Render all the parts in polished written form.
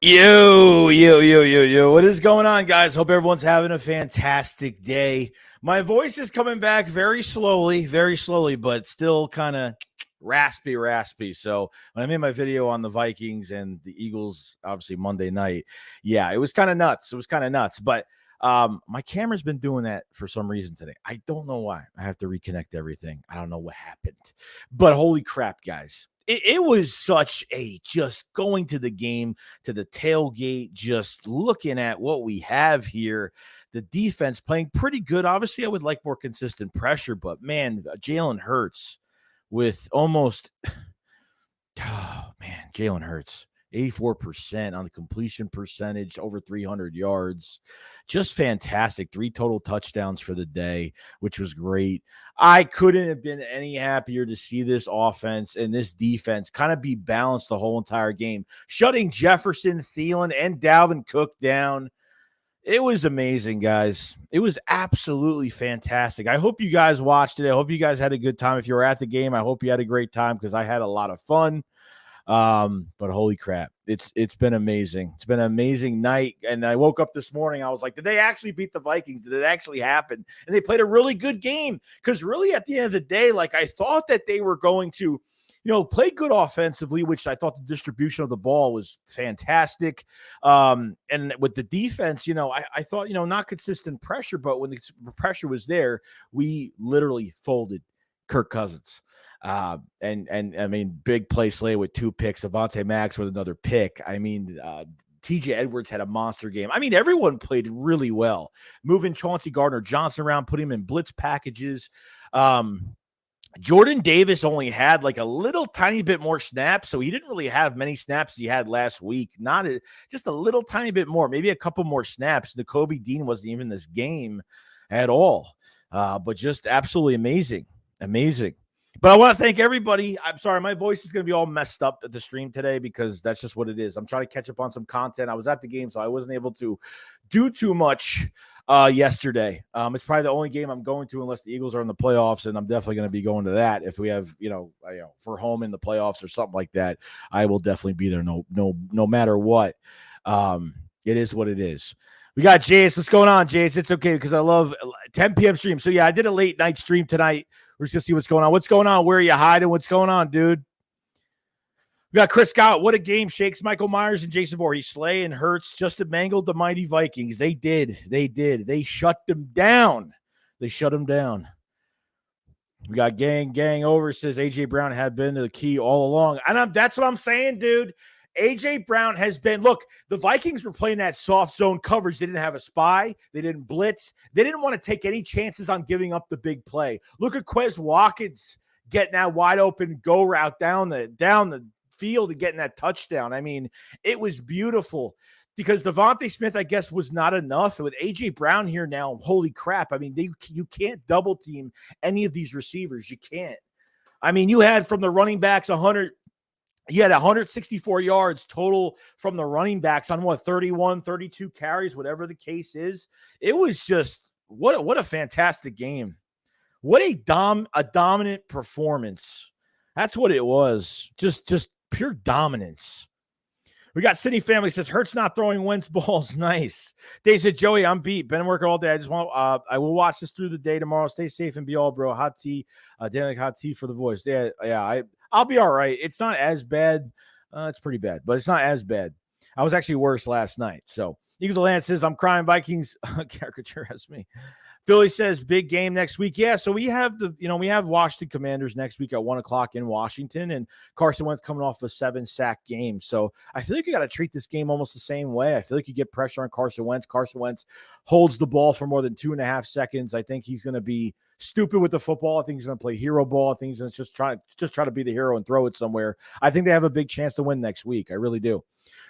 Yo. What is going on, guys? Hope everyone's having a fantastic day. My voice is coming back very slowly, but still kind of raspy. So when I made my video on the Vikings and the Eagles, obviously Monday night, yeah, it was kind of nuts. But my camera's been doing that for some reason today. I don't know why. I have to reconnect everything. I don't know what happened. But holy crap, guys. It was such a just going to the game, to the tailgate, just looking at what we have here. The defense playing pretty good. Obviously, I would like more consistent pressure, but man, Jalen Hurts with almost, Jalen Hurts. 84% on the completion percentage, over 300 yards. Just fantastic. 3 total touchdowns for the day, which was great. I couldn't have been any happier to see this offense and this defense kind of be balanced the whole entire game, shutting Jefferson, Thielen, and Dalvin Cook down. It was amazing, guys. It was absolutely fantastic. I hope you guys watched it. I hope you guys had a good time. If you were at the game, I hope you had a great time because I had a lot of fun. But holy crap, it's been amazing. It's been an amazing night. And I woke up this morning, I was like, did they actually beat the Vikings? Did it actually happen? And they played a really good game, because really at the end of the day, like, I thought that they were going to, play good offensively, which I thought the distribution of the ball was fantastic. And with the defense, I thought, not consistent pressure, but when the pressure was there, we literally folded Kirk Cousins. And I mean, big play Slay with 2 picks, Avonte Max with another pick. I mean, TJ Edwards had a monster game. I mean, everyone played really well, moving Chauncey Gardner-Johnson around, putting him in blitz packages. Jordan Davis only had like a little tiny bit more snaps, so he didn't really have many snaps he had last week. Just a little tiny bit more, maybe a couple more snaps. Nakobe Dean wasn't even in this game at all, but just absolutely amazing. But I want to thank everybody. I'm sorry, my voice is going to be all messed up at the stream today because that's just what it is. I'm trying to catch up on some content. I was at the game, so I wasn't able to do too much yesterday. It's probably the only game I'm going to unless the Eagles are in the playoffs, and I'm definitely going to be going to that. If we have, for home in the playoffs or something like that, I will definitely be there. No matter what. It is what it is. We got Jace. What's going on, Jace? It's okay because I love 10 p.m. stream. So, yeah, I did a late night stream tonight. We're just going to see what's going on. What's going on? Where are you hiding? What's going on, dude? We got Chris Scott. What a game. Shakes, Michael Myers, and Jason Voorhees. Slay and Hurts just mangled the mighty Vikings. They did. They shut them down. We got gang over. Says A.J. Brown had been the key all along. And that's what I'm saying, dude. A.J. Brown has been, look, the Vikings were playing that soft zone coverage. They didn't have a spy. They didn't blitz. They didn't want to take any chances on giving up the big play. Look at Quez Watkins getting that wide open go route down the field and getting that touchdown. I mean, it was beautiful because Devontae Smith, I guess, was not enough. With A.J. Brown here now, holy crap. I mean, you can't double team any of these receivers. You can't. I mean, you had from the running backs 164 yards total from the running backs on 31, 32 carries, whatever the case is. It was just what a fantastic game. What a dominant performance. That's what it was. Just pure dominance. We got City Family says Hurts not throwing Wentz balls. Nice. Dave said, Joey, I'm beat. Been working all day. I will watch this through the day tomorrow. Stay safe and be all, bro. Hot tea. Dan, hot tea for the voice. Yeah. I'll be all right. It's not as bad. It's pretty bad, but it's not as bad. I was actually worse last night. So Eagles of Land says, I'm crying. Vikings caricature has me. Philly says big game next week. Yeah, so we have we have Washington Commanders next week at 1:00 in Washington, and Carson Wentz coming off a 7-sack game. So I feel like you got to treat this game almost the same way. I feel like you get pressure on Carson Wentz. Carson Wentz holds the ball for more than 2.5 seconds. I think he's going to be stupid with the football. I think he's going to play hero ball. I think he's going to just try to be the hero and throw it somewhere. I think they have a big chance to win next week. I really do.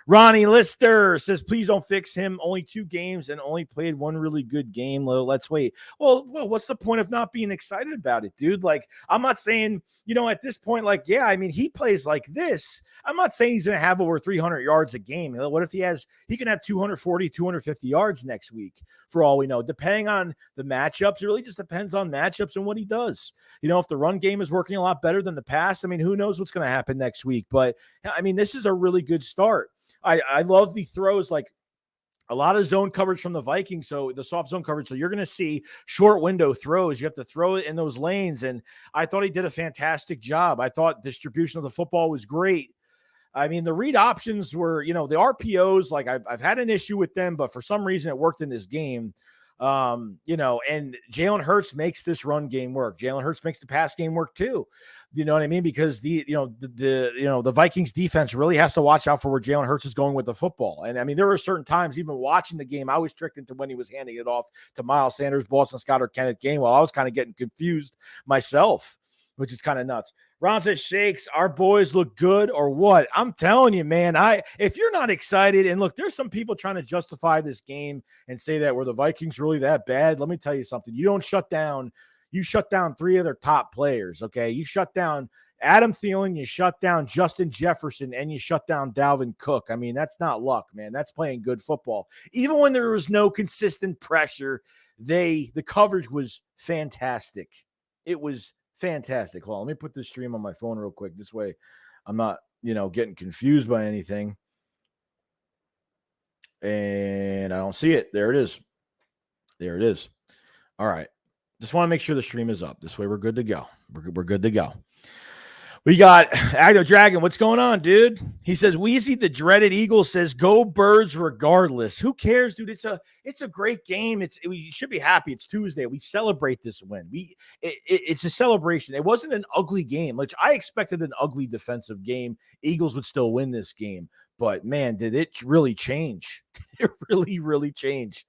Ronnie Lister says, please don't fix him. Only 2 games and only played 1 really good game. Let's wait. Well, what's the point of not being excited about it, dude? Like, I'm not saying, at this point, like, yeah, I mean, he plays like this. I'm not saying he's going to have over 300 yards a game. What if he can have 240, 250 yards next week for all we know, depending on the matchups. It really just depends on matchups and what he does. If the run game is working a lot better than the pass, I mean, who knows what's going to happen next week? But I mean, this is a really good start. I love the throws, like a lot of zone coverage from the Vikings. So the soft zone coverage. So you're going to see short window throws. You have to throw it in those lanes. And I thought he did a fantastic job. I thought distribution of the football was great. I mean, the read options were, the RPOs, like I've had an issue with them, but for some reason it worked in this game. And Jalen Hurts makes this run game work. Jalen Hurts makes the pass game work too. You know what I mean? Because the Vikings defense really has to watch out for where Jalen Hurts is going with the football. And I mean, there were certain times, even watching the game, I was tricked into when he was handing it off to Miles Sanders, Boston Scott, or Kenneth Gainwell. I was kind of getting confused myself, which is kind of nuts. Ron says, Shakes, our boys look good or what? I'm telling you, man, if you're not excited, and look, there's some people trying to justify this game and say that were the Vikings really that bad. Let me tell you something. You shut down 3 of their top players, okay? You shut down Adam Thielen, you shut down Justin Jefferson, and you shut down Dalvin Cook. I mean, that's not luck, man. That's playing good football. Even when there was no consistent pressure, the coverage was fantastic. It was fantastic. Hold on, let me put this stream on my phone real quick. This way I'm not, getting confused by anything. And I don't see it. There it is. There it is. All right. Just want to make sure the stream is up. This way we're good to go. We're good to go. We got Agno Dragon. What's going on, dude? He says, Weezy, the dreaded Eagle, says, go Birds regardless. Who cares, dude? It's a great game. We should be happy. It's Tuesday. We celebrate this win. It's a celebration. It wasn't an ugly game, which I expected an ugly defensive game. Eagles would still win this game. But, man, did it really change? It really, really changed.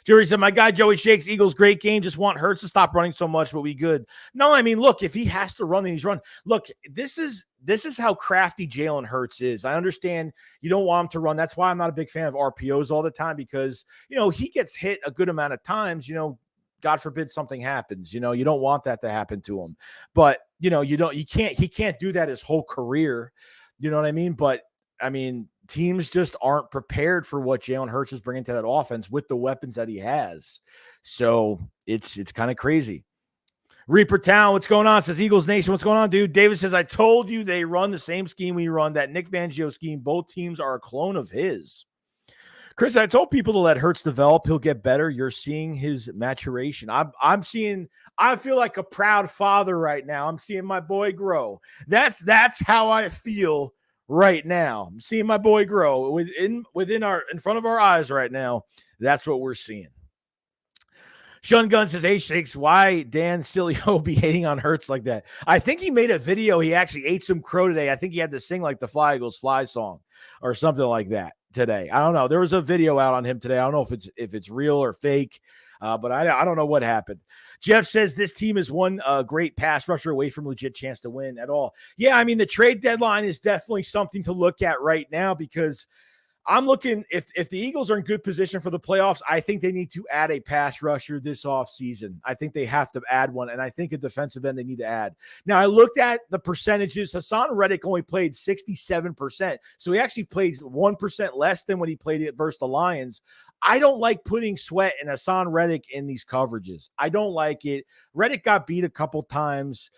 Jerry said, my guy Joey Shakes, Eagles, great game. Just want Hurts to stop running so much, but we good. No, I mean, look, if he has to run, then he's run. Look, this is how crafty Jalen Hurts is. I understand you don't want him to run. That's why I'm not a big fan of RPOs all the time, because, he gets hit a good amount of times, God forbid something happens. You don't want that to happen to him. But, he can't do that his whole career. You know what I mean? But, I mean, teams just aren't prepared for what Jalen Hurts is bringing to that offense with the weapons that he has. So it's kind of crazy. Reaper Town, what's going on? Says Eagles Nation, what's going on, dude? David says, I told you they run the same scheme we run, that Nick Fangio scheme. Both teams are a clone of his. Chris, I told people to let Hurts develop. He'll get better. You're seeing his maturation. I feel like a proud father right now. I'm seeing my boy grow. That's how I feel right now. I'm seeing my boy grow in front of our eyes right now. That's what we're seeing. Shun Gun says, hey, Shakes, why Dan Silio be hating on Hurts like that? I think he made a video. He actually ate some crow today. I think he had to sing like the Fly Eagles Fly song or something like that today. I don't know. There was a video out on him today. I don't know if it's real or fake, but I don't know what happened. Jeff says this team is one great pass rusher away from legit chance to win at all. Yeah, I mean, the trade deadline is definitely something to look at right now, because I'm looking, if the Eagles are in good position for the playoffs, I think they need to add a pass rusher this offseason. I think they have to add one, and I think a defensive end they need to add. Now, I looked at the percentages. Hassan Reddick only played 67%, so he actually plays 1% less than when he played it versus the Lions. I don't like putting Sweat and Hassan Reddick in these coverages. I don't like it. Reddick got beat a couple times.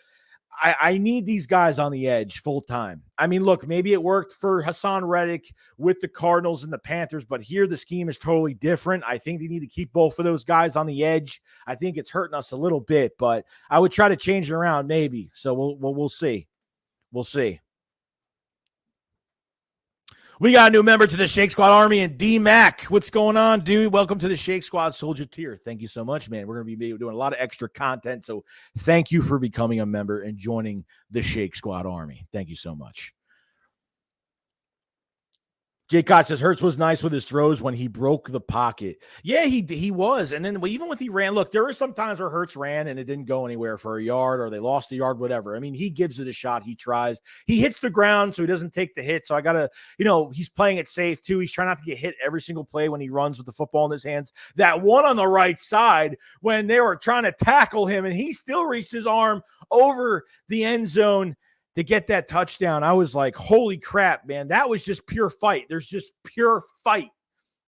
I need these guys on the edge full time. I mean, look, maybe it worked for Hassan Reddick with the Cardinals and the Panthers, but here the scheme is totally different. I think they need to keep both of those guys on the edge. I think it's hurting us a little bit, but I would try to change it around maybe. So we'll see. We'll see. We got a new member to the Shake Squad Army, and D-Mac. What's going on, dude? Welcome to the Shake Squad Soldier tier. Thank you so much, man. We're going to be doing a lot of extra content, so thank you for becoming a member and joining the Shake Squad Army. Thank you so much. Jay Cott says Hurts was nice with his throws when he broke the pocket. Yeah, he was. And then even when he ran, look, there were some times where Hurts ran and it didn't go anywhere for a yard, or they lost a yard, whatever. I mean, he gives it a shot. He tries. He hits the ground, so he doesn't take the hit. So I got to, he's playing it safe too. He's trying not to get hit every single play when he runs with the football in his hands. That one on the right side when they were trying to tackle him and he still reached his arm over the end zone to get that touchdown. I was like, holy crap, man. That was just pure fight. There's just pure fight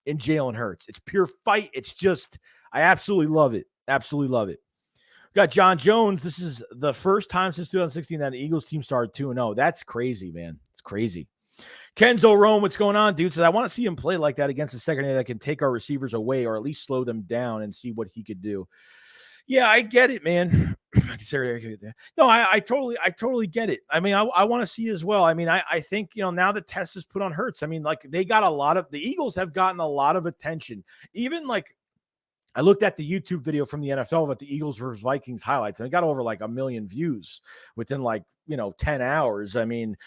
in Jalen Hurts. It's pure fight. It's just, I absolutely love it. Absolutely love it. We got John Jones. This is the first time since 2016 that the Eagles team started 2-0. That's crazy, man. It's crazy. Kenzo Rome, what's going on, dude? Says, I want to see him play like that against a secondary that can take our receivers away or at least slow them down and see what he could do. Yeah, I get it, man. No, I totally get it. I mean, I want to see as well. I mean, I think, now the test is put on Hurts. I mean, like the Eagles have gotten a lot of attention. Even like I looked at the YouTube video from the NFL about the Eagles versus Vikings highlights, and it got over like 1 million views within 10 hours. I mean,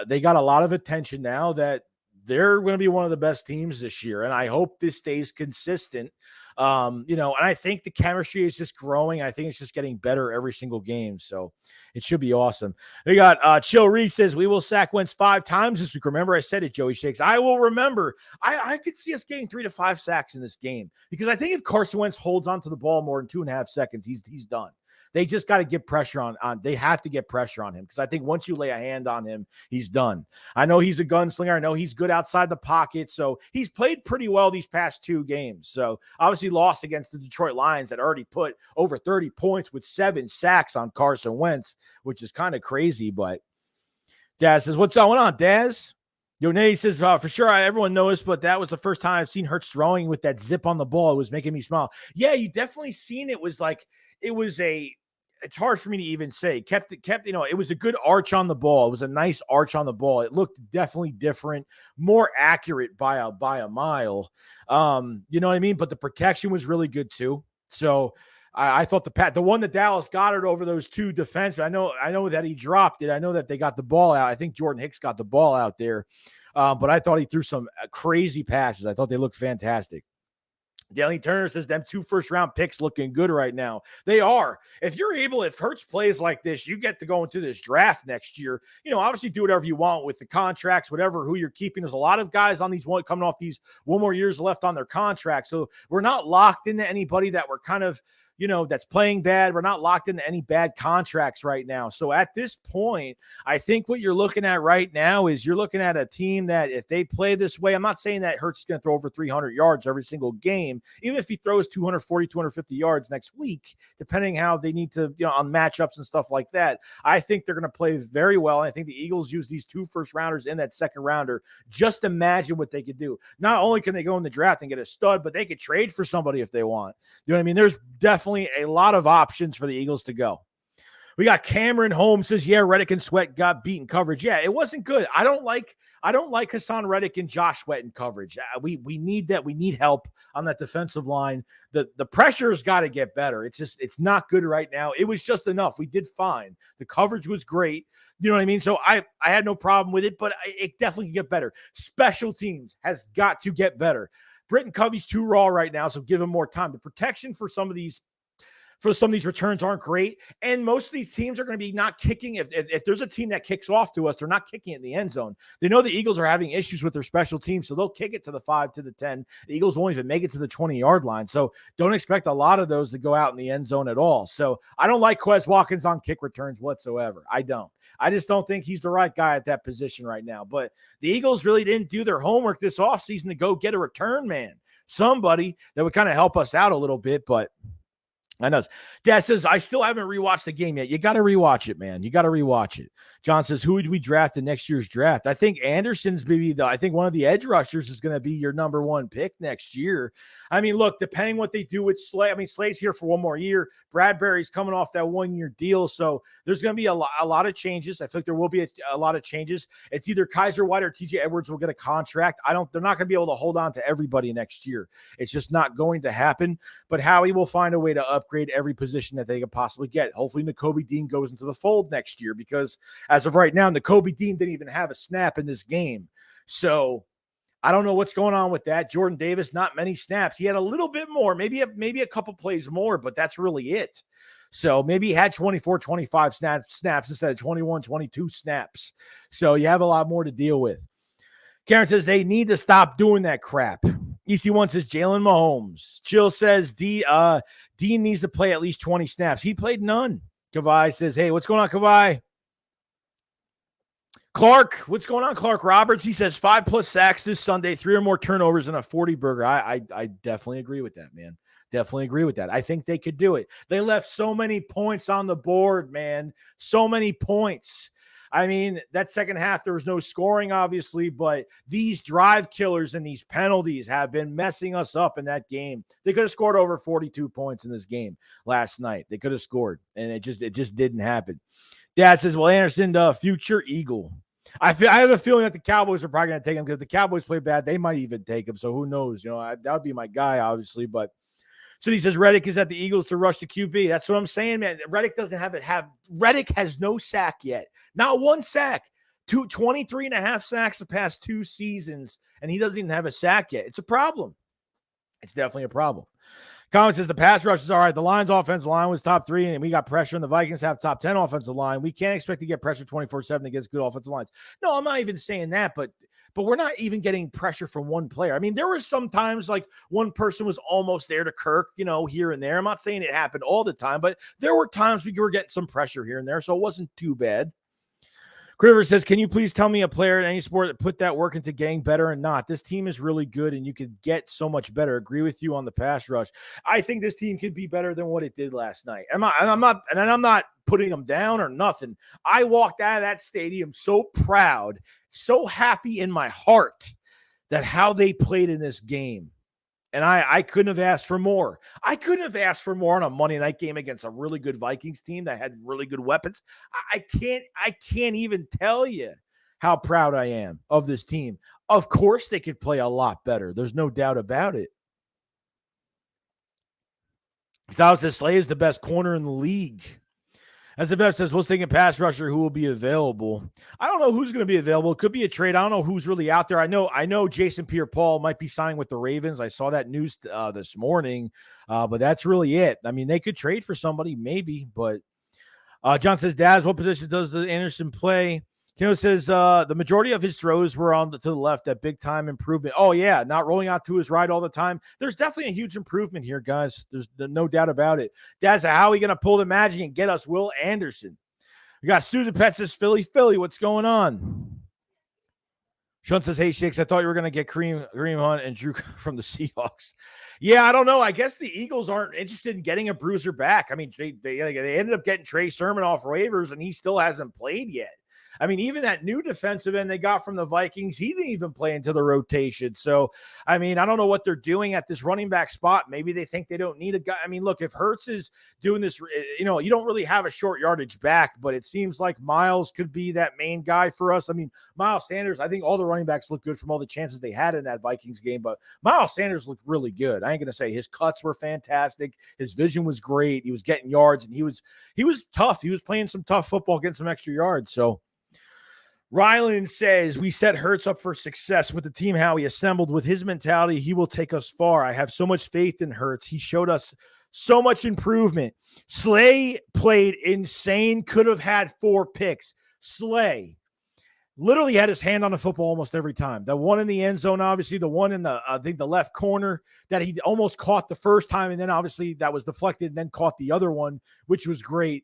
they got a lot of attention now that they're going to be one of the best teams this year. And I hope this stays consistent. And I think the chemistry is just growing. I think it's just getting better every single game. So it should be awesome. We got Chill Reese says, we will sack Wentz 5 times this week. Remember, I said it, Joey Shakes. I will remember. I could see us getting 3 to 5 sacks in this game because I think if Carson Wentz holds onto the ball more than 2.5 seconds, he's done. They just got to get pressure on. They have to get pressure on him because I think once you lay a hand on him, he's done. I know he's a gunslinger. I know he's good outside the pocket. So he's played pretty well these past 2 games. So obviously lost against the Detroit Lions that already put over 30 points with 7 sacks on Carson Wentz, which is kind of crazy. But Daz says, what's going on, Daz? Yone says, for sure, everyone knows, but that was the first time I've seen Hurts throwing with that zip on the ball. It was making me smile. Yeah, you definitely seen it. It's hard for me to even say. It was a good arch on the ball. It was a nice arch on the ball. It looked definitely different, more accurate by a mile. You know what I mean? But the protection was really good too. So I thought the one that Dallas got it over those 2 defensemen. I know that he dropped it. I know that they got the ball out. I think Jordan Hicks got the ball out there. But I thought he threw some crazy passes. I thought they looked fantastic. Danny Turner says them 2 first-round picks looking good right now. They are. If Hurts plays like this, you get to go into this draft next year. Obviously do whatever you want with the contracts, who you're keeping. There's a lot of guys on these coming off these 1 more years left on their contract. So we're not locked into anybody that we're kind of, that's playing bad. We're not locked into any bad contracts right now. So at this point, I think what you're looking at right now is you're looking at a team that if they play this way, I'm not saying that Hurts is going to throw over 300 yards every single game, even if he throws 240, 250 yards next week, depending how they need to, on matchups and stuff like that. I think they're going to play very well. And I think the Eagles use these 2 first-rounders in that second rounder. Just imagine what they could do. Not only can they go in the draft and get a stud, but they could trade for somebody if they want. You know what I mean? There's definitely a lot of options for the Eagles to go. We got Cameron Holmes says, yeah, Reddick and Sweat got beaten coverage. Yeah, it wasn't good. I don't like Hassan Reddick and Josh Sweat in coverage. We need that. We need help on that defensive line. The pressure's got to get better. It's not good right now. It was just enough. We did fine. The coverage was great. You know what I mean? So I had no problem with it, but it definitely can get better. Special teams has got to get better. Britton Covey's too raw right now, so give him more time. The protection for some of these returns aren't great. And most of these teams are going to be not kicking. If there's a team that kicks off to us, they're not kicking it in the end zone. They know the Eagles are having issues with their special teams, so they'll kick it to the 5, to the 10. The Eagles won't even make it to the 20-yard line. So don't expect a lot of those to go out in the end zone at all. So I don't like Quez Watkins on kick returns whatsoever. I don't. I just don't think he's the right guy at that position right now. But the Eagles really didn't do their homework this offseason to go get a return man. Somebody that would kind of help us out a little bit, but I know. Dad says, I still haven't rewatched the game yet. You got to rewatch it, man. You got to rewatch it. John says, who would we draft in next year's draft? I think Anderson's I think one of the edge rushers is going to be your number 1 pick next year. I mean, look, depending what they do with Slay. I mean, Slay's here for 1 more year. Bradbury's coming off that 1-year deal. So there's going to be a lot of changes. I think there will be a lot of changes. It's either Kaiser White or TJ Edwards will get a contract. They're not going to be able to hold on to everybody next year. It's just not going to happen. But Howie will find a way to upgrade every position that they could possibly get. Hopefully Nakobe Dean goes into the fold next year because as of right now, Nakobe Dean didn't even have a snap in this game. So I don't know what's going on with that. Jordan Davis, not many snaps. He had a little bit more, maybe a couple plays more, but that's really it. So maybe he had 24, 25 snaps instead of 21, 22 snaps. So you have a lot more to deal with. Karen says they need to stop doing that crap. EC1 says Jalen Mahomes. Chill says Dean needs to play at least 20 snaps. He played none. Kavai says, hey, what's going on, Kavai? Clark, what's going on, Clark Roberts? He says 5+ sacks this Sunday, 3 or more turnovers, and a 40-burger. I definitely agree with that, man. Definitely agree with that. I think they could do it. They left so many points on the board, man. So many points. I mean, that second half, there was no scoring, obviously, but these drive killers and these penalties have been messing us up in that game. They could have scored over 42 points in this game last night. They could have scored, and it just didn't happen. Dad says, well, Anderson, future Eagle. I have a feeling that the Cowboys are probably going to take him because the Cowboys play bad. They might even take him, so who knows? That would be my guy, obviously, but so he says Reddick is at the Eagles to rush the QB. That's what I'm saying, man. Reddick doesn't have Reddick has no sack yet. Not one sack. 23 and a half sacks the past 2 seasons, and he doesn't even have a sack yet. It's a problem. It's definitely a problem. Colin says the pass rush is all right. The Lions' offensive line was top 3, and we got pressure, and the Vikings have top 10 offensive line. We can't expect to get pressure 24/7 against good offensive lines. No, I'm not even saying that, but we're not even getting pressure from one player. I mean, there were some times like one person was almost there to Kirk, here and there. I'm not saying it happened all the time, but there were times we were getting some pressure here and there, so it wasn't too bad. Criver says, can you please tell me a player in any sport that put that work into getting better and not? This team is really good, and you could get so much better. Agree with you on the pass rush. I think this team could be better than what it did last night. I'm not putting them down or nothing. I walked out of that stadium so proud, so happy in my heart that how they played in this game. And I couldn't have asked for more. I couldn't have asked for more on a Monday night game against a really good Vikings team that had really good weapons. I can't even tell you how proud I am of this team. Of course they could play a lot better. There's no doubt about it. Styles says Slay is the best corner in the league. As the vet says, we'll take a pass rusher who will be available. I don't know who's going to be available. It could be a trade. I don't know who's really out there. I know Jason Pierre-Paul might be signing with the Ravens. I saw that news this morning, but that's really it. I mean, they could trade for somebody, maybe, but John says, Daz, what position does the Anderson play? Kino says the majority of his throws were to the left, that big-time improvement. Oh, yeah, not rolling out to his right all the time. There's definitely a huge improvement here, guys. There's no doubt about it. Daz, how are we going to pull the magic and get us Will Anderson? We got Susan Pet says, Philly, what's going on? Sean says, hey, Shakes, I thought you were going to get Kareem Hunt and Drew from the Seahawks. Yeah, I don't know. I guess the Eagles aren't interested in getting a bruiser back. I mean, they ended up getting Trey Sermon off waivers, and he still hasn't played yet. I mean, even that new defensive end they got from the Vikings, he didn't even play into the rotation. So, I mean, I don't know what they're doing at this running back spot. Maybe they think they don't need a guy. I mean, look, if Hurts is doing this, you don't really have a short yardage back, but it seems like Miles could be that main guy for us. I mean, Miles Sanders, I think all the running backs look good from all the chances they had in that Vikings game, but Miles Sanders looked really good. I ain't going to say his cuts were fantastic. His vision was great. He was getting yards, and he was tough. He was playing some tough football, getting some extra yards. So, Ryland says, we set Hurts up for success with the team, how he assembled. With his mentality, he will take us far. I have so much faith in Hurts. He showed us so much improvement. Slay played insane, could have had 4 picks. Slay literally had his hand on the football almost every time. The one in the end zone, obviously, the one in the left corner that he almost caught the first time, and then obviously that was deflected and then caught the other one, which was great.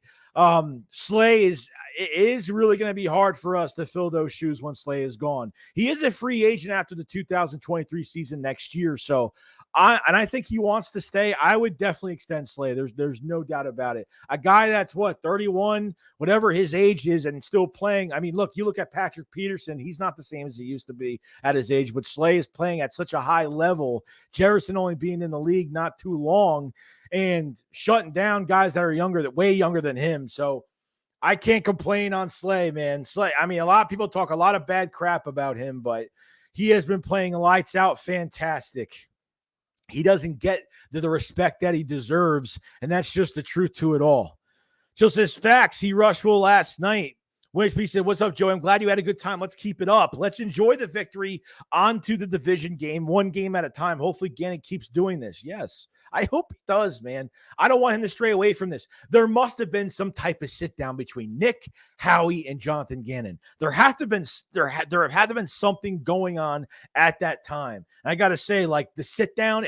Slay is really going to be hard for us to fill those shoes when Slay is gone. He is a free agent after the 2023 season next year, so I think he wants to stay. I would definitely extend Slay. There's no doubt about it. A guy that's 31, whatever his age is, and still playing. I mean, look, you look at Patrick Peterson. He's not the same as he used to be at his age, but Slay is playing at such a high level. Jerrison only being in the league not too long and shutting down guys that are way younger than him. So I can't complain on Slay, man. Slay, I mean, a lot of people talk a lot of bad crap about him, but he has been playing lights out fantastic. He doesn't get the respect that he deserves, and that's just the truth to it all. Jill says, facts, he rushed Will last night. Winchby said, what's up, Joey? I'm glad you had a good time. Let's keep it up. Let's enjoy the victory onto the division game, one game at a time. Hopefully Gannon keeps doing this. Yes, I hope he does, man. I don't want him to stray away from this. There must have been some type of sit down between Nick, Howie, and Jonathan Gannon. There have had to been something going on at that time. And I got to say, like the sit down,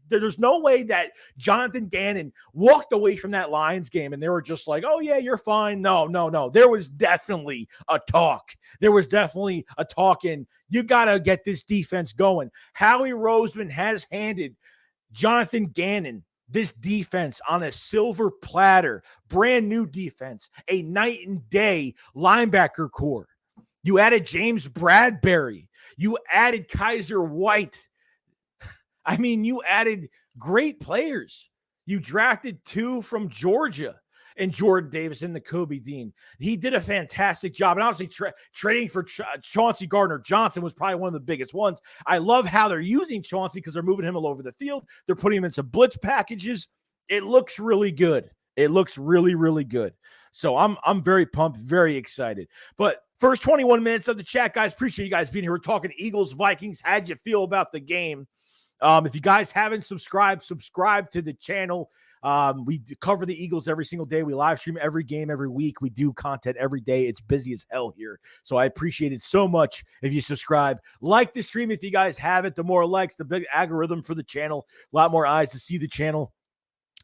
there's no way that Jonathan Gannon walked away from that Lions game and they were just like, oh yeah, you're fine. No. There was definitely a talk. There was definitely a talk, and you got to get this defense going. Howie Roseman has handed Jonathan Gannon this defense on a silver platter, brand new defense, a night and day linebacker core. You added James Bradbury. You added Kaiser White. I mean, you added great players. You drafted 2 from Georgia and Jordan Davis and Nakobe Dean. He did a fantastic job. And obviously trading for Chauncey Gardner-Johnson was probably one of the biggest ones. I love how they're using Chauncey because they're moving him all over the field. They're putting him in some blitz packages. It looks really good. It looks really, really good. So I'm very pumped, very excited. But first 21 minutes of the chat, guys. Appreciate you guys being here. We're talking Eagles, Vikings. How'd you feel about the game? If you guys haven't subscribe to the channel. We cover the Eagles every single day. We live stream every game every week. We do content every day. It's busy as hell here. So I appreciate it so much if you subscribe. Like the stream if you guys have it. The more likes, the big algorithm for the channel. A lot more eyes to see the channel.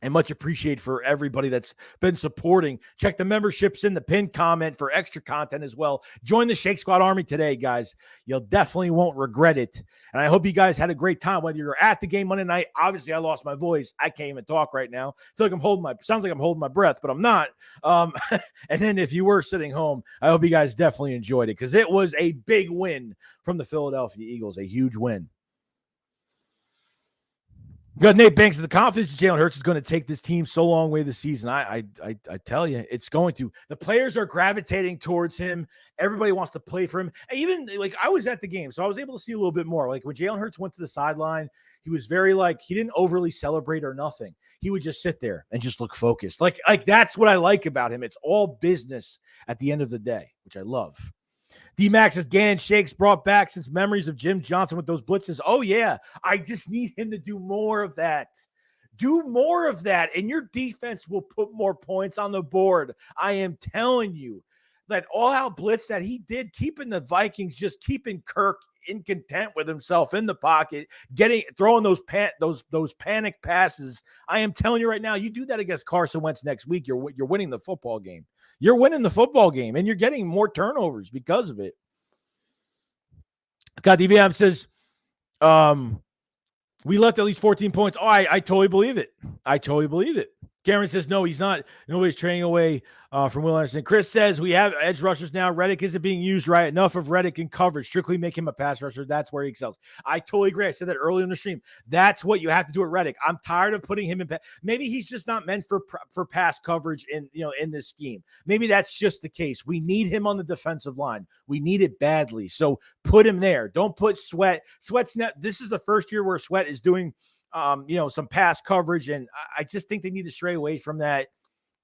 And much appreciated for everybody that's been supporting. Check the memberships in the pinned comment for extra content as well. Join the Shake Squad Army today, guys. You'll definitely won't regret it. And I hope you guys had a great time, whether you're at the game Monday night. Obviously, I lost my voice. I can't even talk right now. I feel like sounds like I'm holding my breath, but I'm not. And then if you were sitting home, I hope you guys definitely enjoyed it because it was a big win from the Philadelphia Eagles, a huge win. We got Nate Banks. The confidence that Jalen Hurts is going to take this team so long way this season. I tell you, it's going to. The players are gravitating towards him. Everybody wants to play for him. And even like I was at the game, so I was able to see a little bit more. Like when Jalen Hurts went to the sideline, he was very he didn't overly celebrate or nothing. He would just sit there and just look focused. Like that's what I like about him. It's all business at the end of the day, which I love. D-Max says, Gann Shakes brought back since memories of Jim Johnson with those blitzes. Oh, yeah. I just need him to do more of that. Do more of that, and your defense will put more points on the board. I am telling you. That all-out blitz that he did, keeping the Vikings, just keeping Kirk incontent with himself in the pocket, throwing those panic passes. I am telling you right now, you do that against Carson Wentz next week, you're winning the football game. You're winning the football game, and you're getting more turnovers because of it. God, DVM says, we left at least 14 points. Oh, I totally believe it. I totally believe it. Cameron says, no, he's not. Nobody's trading away from Will Anderson. Chris says, we have edge rushers now. Reddick isn't being used right. Enough of Reddick in coverage. Strictly make him a pass rusher. That's where he excels. I totally agree. I said that earlier in the stream. That's what you have to do at Reddick. I'm tired of putting him in. Maybe he's just not meant for pass coverage in this scheme. Maybe that's just the case. We need him on the defensive line. We need it badly. So put him there. Don't put Sweat. Sweat's not. This is the first year where Sweat is doing some pass coverage, and I just think they need to stray away from that.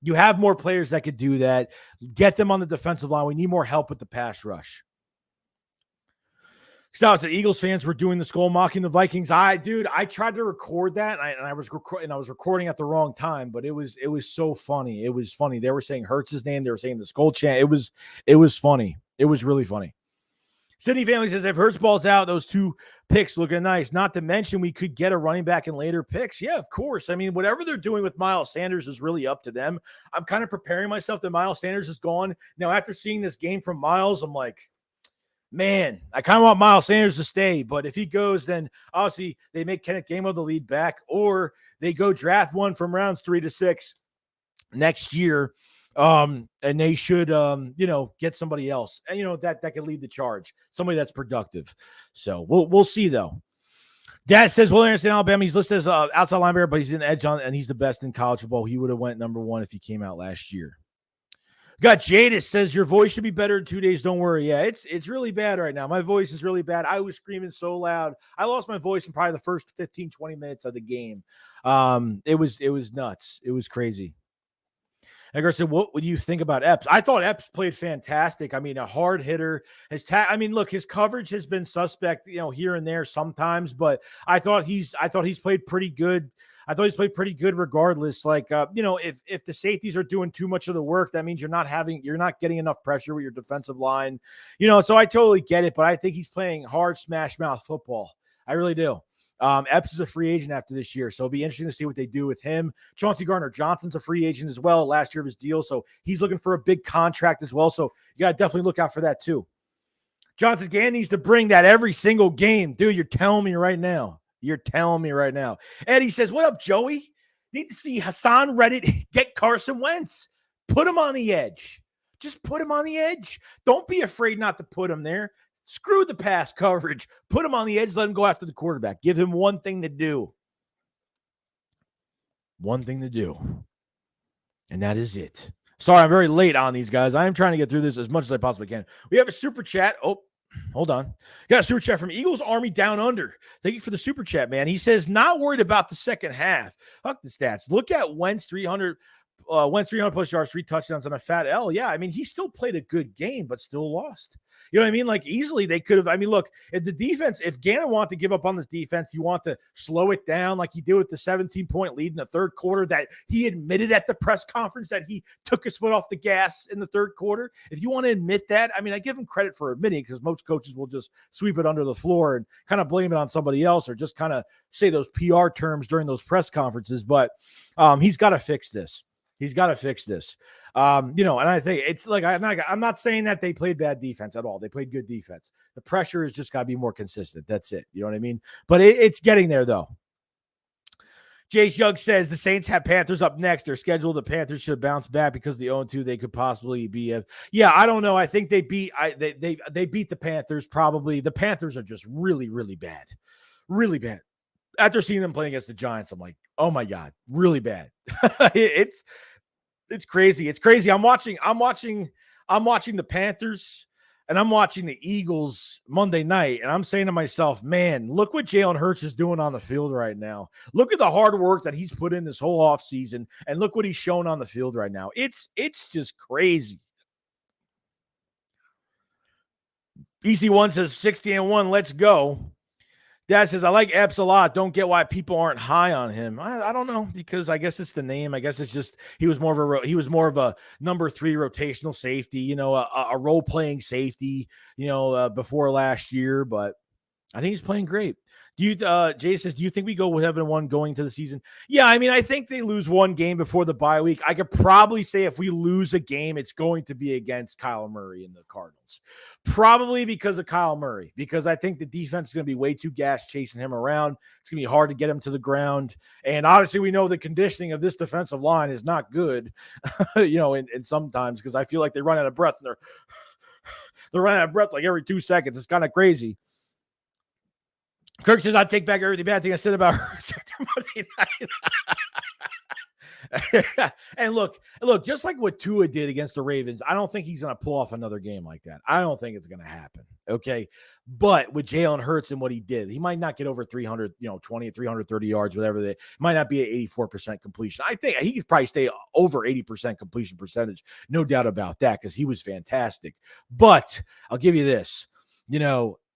You have more players that could do that. Get them on the defensive line. We need more help with the pass rush. Styles said Eagles fans were doing the skull mocking the Vikings. I tried to record that, and I was recording at the wrong time, but it was so funny. It was funny. They were saying Hurts' name. They were saying the skull chant. It was funny. It was really funny. Sydney Family says, if Hurts balls out, those 2 picks looking nice. Not to mention we could get a running back in later picks. Yeah, of course. I mean, whatever they're doing with Miles Sanders is really up to them. I'm kind of preparing myself that Miles Sanders is gone. Now, after seeing this game from Miles, I'm like, man, I kind of want Miles Sanders to stay. But if he goes, then obviously they make Kenneth Gainwell the lead back, or they go draft one from rounds 3 to 6 next year. And they should, get somebody else, and that could lead the charge, somebody that's productive. So we'll see though. Dad says, Will Anderson, Alabama. He's listed as outside linebacker, but he's an edge on, and he's the best in college football. He would have went number 1 if he came out last year. Got Jadis says your voice should be better in 2 days. Don't worry. Yeah, it's really bad right now. My voice is really bad. I was screaming so loud. I lost my voice in probably the first 15, 20 minutes of the game. It was nuts. It was crazy. Edgar said, what would you think about Epps? I thought Epps played fantastic. I mean, a hard hitter. Look, his coverage has been suspect, here and there sometimes, but I thought he's played pretty good. I thought he's played pretty good regardless. If the safeties are doing too much of the work, that means you're not getting enough pressure with your defensive line. So I totally get it, but I think he's playing hard smash mouth football. I really do. Epps is a free agent after this year, so it'll be interesting to see what they do with him. Chauncey Gardner-Johnson's a free agent as well, last year of his deal, so he's looking for a big contract as well, so you got to definitely look out for that too. Johnson Gann needs to bring that every single game. Dude, you're telling me right now. Eddie says, what up, Joey? Need to see Hassan Reddick get Carson Wentz. Put him on the edge. Just put him on the edge. Don't be afraid not to put him there. Screw the pass coverage. Put him on the edge. Let him go after the quarterback. Give him one thing to do. One thing to do. And that is it. Sorry, I'm very late on these guys. I am trying to get through this as much as I possibly can. We have a super chat. Oh, hold on. Got a super chat from Eagles Army Down Under. Thank you for the super chat, man. He says, not worried about the second half. Fuck the stats. Look at Wentz 300 plus yards, 3 touchdowns on a fat L. Yeah, I mean, he still played a good game, but still lost. You know what I mean? Like, easily they could have. I mean, look, if the defense, if Gannon wanted to give up on this defense, you want to slow it down like he did with the 17-point lead in the third quarter that he admitted at the press conference that he took his foot off the gas in the third quarter. If you want to admit that, I mean, I give him credit for admitting it because most coaches will just sweep it under the floor and kind of blame it on somebody else or just kind of say those PR terms during those press conferences. But he's got to fix this. He's got to fix this. And I think it's like, I'm not saying that they played bad defense at all. They played good defense. The pressure has just got to be more consistent. That's it. You know what I mean? But it's getting there though. Jace Young says the Saints have Panthers up next. They're scheduled. The Panthers should bounce back because the 0-2 they could possibly be. Yeah, I don't know. I think they beat the Panthers probably. The Panthers are just really, really bad. Really bad. After seeing them playing against the Giants, I'm like, oh my God, really bad. It's crazy. It's crazy. I'm watching the Panthers and I'm watching the Eagles Monday night, and I'm saying to myself, man, look what Jalen Hurts is doing on the field right now. Look at the hard work that he's put in this whole offseason, and look what he's shown on the field right now. It's just crazy. EC1 says 60-1, let's go. Dad says, I like Epps a lot. Don't get why people aren't high on him. I don't know, because I guess it's the name. I guess it's just he was more of a number 3 rotational safety, a role playing safety, before last year. But I think he's playing great. Jay says, do you think we go with 7-1 going to the season? Yeah, I mean, I think they lose one game before the bye week. I could probably say if we lose a game, it's going to be against Kyle Murray and the Cardinals. Probably because of Kyle Murray, because I think the defense is going to be way too gassed chasing him around. It's going to be hard to get him to the ground. And obviously we know the conditioning of this defensive line is not good, and sometimes because I feel like they run out of breath and they're running out of breath like every 2 seconds. It's kind of crazy. Kirk says, I'd take back every bad thing I said about Hurts after Monday night. And look, just like what Tua did against the Ravens, I don't think he's going to pull off another game like that. I don't think it's going to happen. Okay. But with Jalen Hurts and what he did, he might not get over 320, 330 yards, whatever. They might not be at 84% completion. I think he could probably stay over 80% completion percentage. No doubt about that, because he was fantastic. But I'll give you this,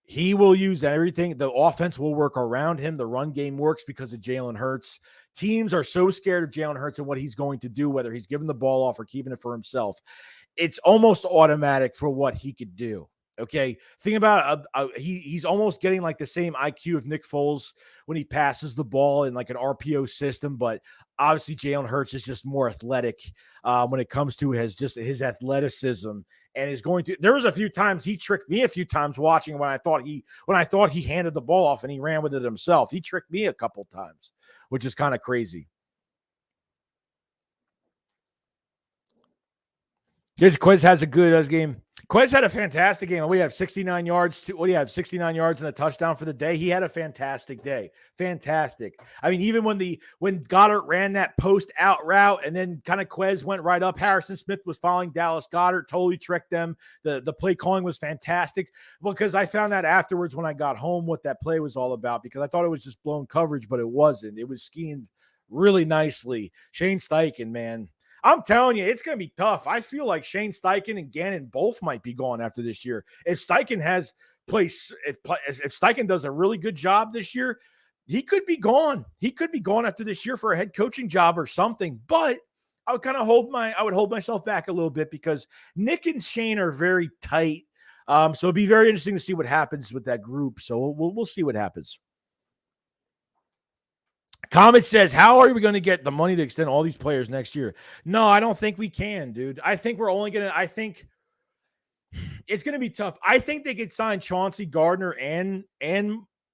he will use everything. The offense will work around him. The run game works because of Jalen Hurts. Teams are so scared of Jalen Hurts and what he's going to do, whether he's giving the ball off or keeping it for himself. It's almost automatic for what he could do. Okay. Think about he's almost getting like the same IQ of Nick Foles when he passes the ball in like an RPO system, but obviously Jalen Hurts is just more athletic when it comes to his athleticism, and is going to. There was a few times he tricked me a few times watching when I thought he handed the ball off and he ran with it himself. He tricked me a couple times, which is kind of crazy. Quiz has a good game. Quez had a fantastic game. We have 69 yards. 69 yards and a touchdown for the day. He had a fantastic day. Fantastic. I mean, even when Goddard ran that post out route and then kind of Quez went right up, Harrison Smith was following Dallas Goedert, totally tricked them. The play calling was fantastic, because I found out afterwards when I got home what that play was all about, because I thought it was just blown coverage, but it wasn't. It was schemed really nicely. Shane Steichen, man. I'm telling you, it's going to be tough. I feel like Shane Steichen and Gannon both might be gone after this year. If Steichen if Steichen does a really good job this year, he could be gone. He could be gone after this year for a head coaching job or something. But I would hold myself back a little bit, because Nick and Shane are very tight. So it'd be very interesting to see what happens with that group. So we'll see what happens. Comet says, how are we going to get the money to extend all these players next year? No, I don't think we can, dude. I think I think it's going to be tough. I think they could sign Chauncey Gardner and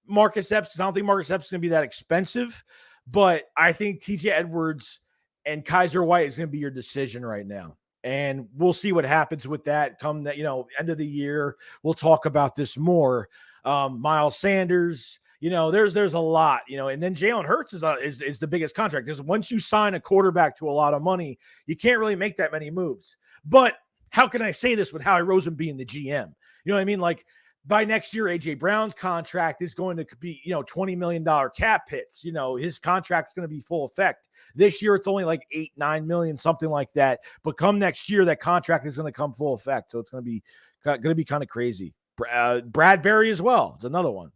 Marcus Epps, because I don't think Marcus Epps is going to be that expensive. But I think TJ Edwards and Kaiser White is going to be your decision right now. And we'll see what happens with that come that, end of the year. We'll talk about this more. Miles Sanders, there's a lot, and then Jalen Hurts is the biggest contract. Because once you sign a quarterback to a lot of money, you can't really make that many moves. But how can I say this with Howie Roseman being the GM? You know what I mean? Like, by next year, AJ Brown's contract is going to be, $20 million cap hits. His contract's going to be full effect. This year, it's only like 8-9 million, something like that. But come next year, that contract is going to come full effect. So it's going to be kind of crazy. Bradbury as well. It's another one.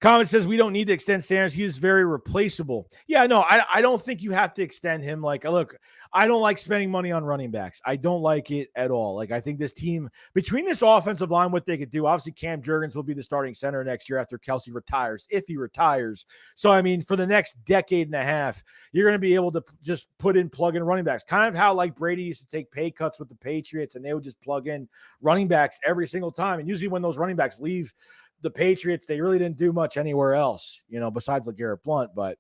Comment says we don't need to extend Sanders. He is very replaceable. Yeah, no, I don't think you have to extend him. Like, look, I don't like spending money on running backs. I don't like it at all. Like, I think this team, between this offensive line, what they could do, obviously Cam Jurgens will be the starting center next year after Kelsey retires, if he retires. So, I mean, for the next decade and a half, you're going to be able to just plug in running backs. Kind of how, like, Brady used to take pay cuts with the Patriots, and they would just plug in running backs every single time. And usually when those running backs leave the Patriots, they really didn't do much anywhere else, besides LeGarrette Blount. But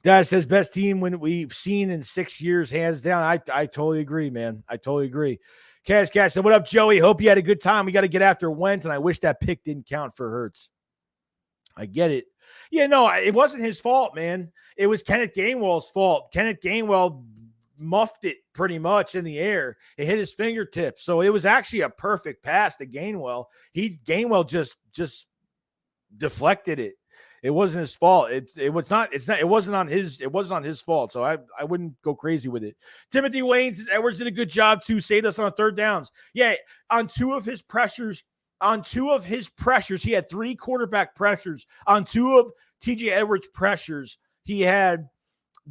Dad says best team when we've seen in 6 years, hands down. I totally agree, man. I totally agree. Cash said, what up, Joey? Hope you had a good time. We got to get after Wentz, and I wish that pick didn't count for Hurts. I get it. Yeah, no, it wasn't his fault, man. It was Kenneth Gainwell's fault. Kenneth Gainwell muffed it pretty much in the air. It hit his fingertips. So it was actually a perfect pass to Gainwell. Gainwell just deflected it. It wasn't his fault. It wasn't on his fault. So I wouldn't go crazy with it. Timothy Wayne says Edwards did a good job to save us on third downs. Yeah, on two of his pressures, he had 3 quarterback pressures. On 2 of TJ Edwards' pressures, there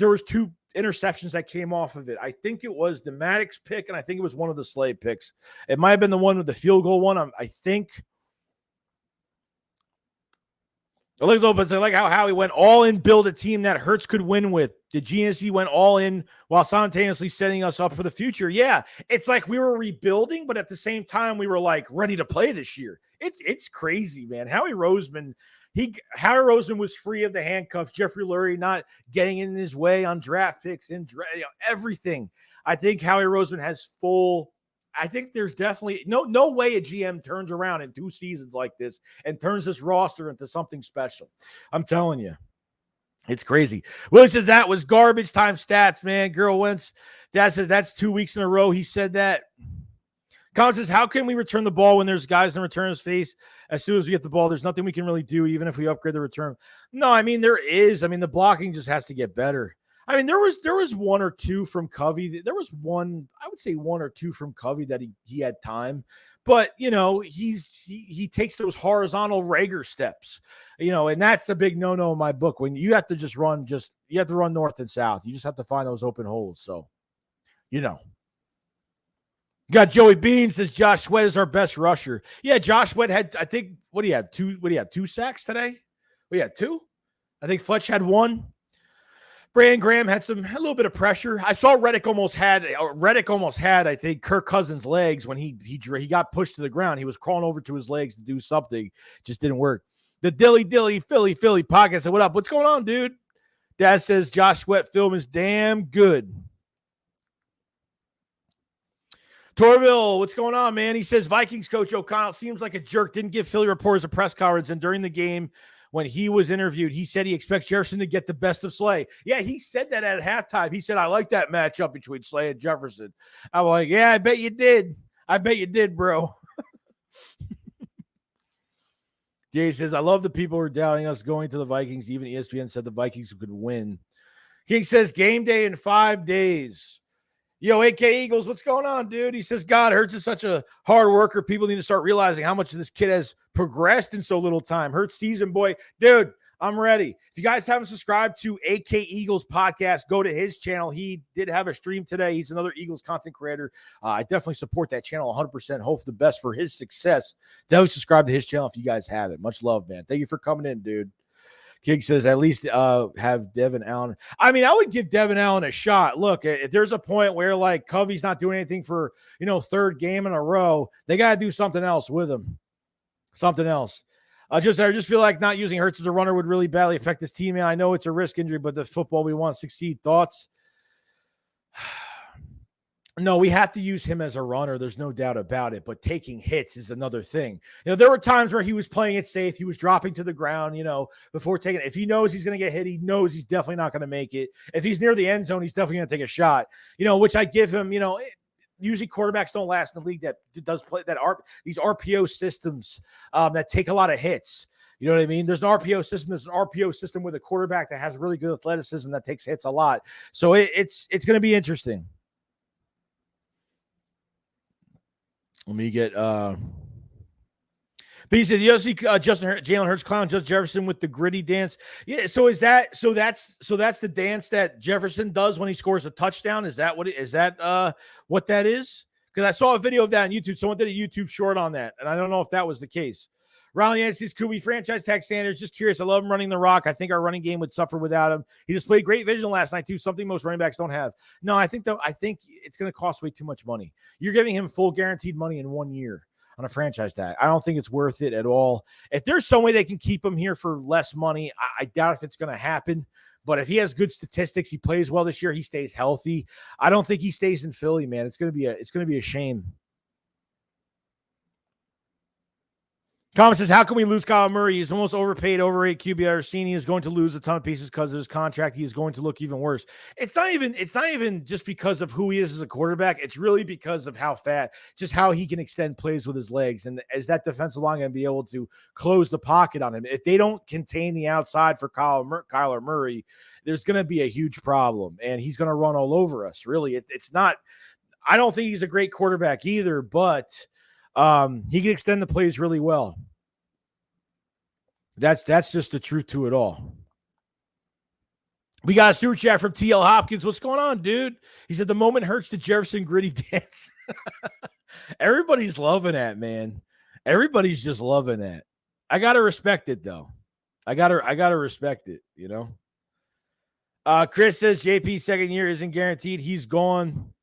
was 2 interceptions that came off of it. I think it was the Maddox pick, and I think it was one of the Slade picks. It might have been the one with the field goal one. I think. I like how he went all in, build a team that Hurts could win with. The GNC went all in while simultaneously setting us up for the future. Yeah, it's like we were rebuilding, but at the same time, we were like ready to play this year. It's crazy, man. Howie Roseman was free of the handcuffs. Jeffrey Lurie not getting in his way on draft picks and everything. I think Howie Roseman has I think there's definitely no way a GM turns around in 2 seasons like this and turns this roster into something special. I'm telling you. It's crazy. Willie says that was garbage time stats, man. Girl Wentz. Dad says that's 2 weeks in a row. He said that. Colin says, how can we return the ball when there's guys in returners' face? As soon as we get the ball, there's nothing we can really do, even if we upgrade the return. No, I mean, there is. I mean, the blocking just has to get better. I mean, there was 1 or 2 from Covey. There was I would say 1 or 2 from Covey that he had time. But, he takes those horizontal Reagor steps, and that's a big no-no in my book. When you have to you have to run north and south. You just have to find those open holes. So, Got Joey Bean says Josh Sweat is our best rusher. Yeah, Josh Sweat had, I think, what do you have? 2 sacks today? We had 2. I think Fletch had 1. Brandon Graham had a little bit of pressure. I saw Reddick almost had, I think, Kirk Cousins' legs when he got pushed to the ground. He was crawling over to his legs to do something. Just didn't work. The Dilly Philly podcast said, what up? What's going on, dude? Dad says Josh Sweat film is damn good. Torville, what's going on, man? He says Vikings coach O'Connell seems like a jerk. Didn't give Philly reporters a press conference, and during the game when he was interviewed, he said he expects Jefferson to get the best of Slay. Yeah, he said that at halftime. He said, I like that matchup between Slay and Jefferson. I'm like, yeah, I bet you did. I bet you did, bro. Jay says, I love the people who are doubting us going to the Vikings. Even ESPN said the Vikings could win. King says, game day in 5 days. Yo, AK Eagles, what's going on, dude? He says, God, Hurts is such a hard worker. People need to start realizing how much this kid has progressed in so little time. Hurts season, boy. Dude, I'm ready. If you guys haven't subscribed to AK Eagles podcast, go to his channel. He did have a stream today. He's another Eagles content creator. I definitely support that channel 100%. Hope for the best for his success. Definitely subscribe to his channel if you guys haven't. Much love, man. Thank you for coming in, dude. King says, at least have Devin Allen. I mean, I would give Devin Allen a shot. Look, if there's a point where, like, Covey's not doing anything for, 3rd game in a row, they got to do something else with him. Something else. I just feel like not using Hurts as a runner would really badly affect this team. Man, I know it's a risk injury, but the football we want to succeed. Thoughts? No, we have to use him as a runner. There's no doubt about it. But taking hits is another thing. There were times where he was playing it safe. He was dropping to the ground, before taking it. If he knows he's going to get hit, he knows he's definitely not going to make it. If he's near the end zone, he's definitely going to take a shot, which I give him, usually quarterbacks don't last in the league that does play these RPO systems that take a lot of hits. You know what I mean? There's an RPO system. There's an RPO system with a quarterback that has really good athleticism that takes hits a lot. So it's going to be interesting. Let me get but he said, you see Jalen Hurts clown Justin Jefferson with the gritty dance. Yeah, so that's the dance that Jefferson does when he scores a touchdown. Is that what that is? Because I saw a video of that on YouTube. Someone did a YouTube short on that, and I don't know if that was the case. Ronald Yancey's could we franchise tag Sanders? Just curious. I love him running the rock. I think our running game would suffer without him. He displayed great vision last night too, something most running backs don't have. No, I think it's going to cost way too much money. You're giving him full guaranteed money in 1 year on a franchise tag. I don't think it's worth it at all. If there's some way they can keep him here for less money, I doubt if it's going to happen. But if he has good statistics, he plays well this year, he stays healthy. I don't think he stays in Philly, man. It's going to be a shame. Comment says, how can we lose Kyler Murray? He's the most overpaid, overrated QB I've ever seen. He is going to lose a ton of pieces because of his contract. He is going to look even worse. It's not even just because of who he is as a quarterback. It's really because of how he can extend plays with his legs. And is that defensive line going to be able to close the pocket on him? If they don't contain the outside for Kyler Murray, there's going to be a huge problem. And he's going to run all over us. Really, it's not – I don't think he's a great quarterback either, but – he can extend the plays really well. That's just the truth to it all. We got a super chat from TL Hopkins. What's going on, dude? He said the moment Hurts the Jefferson gritty dance. Everybody's loving that, man. Everybody's just loving that. I gotta respect it though. I gotta respect it, Chris says JP's second year isn't guaranteed. He's gone.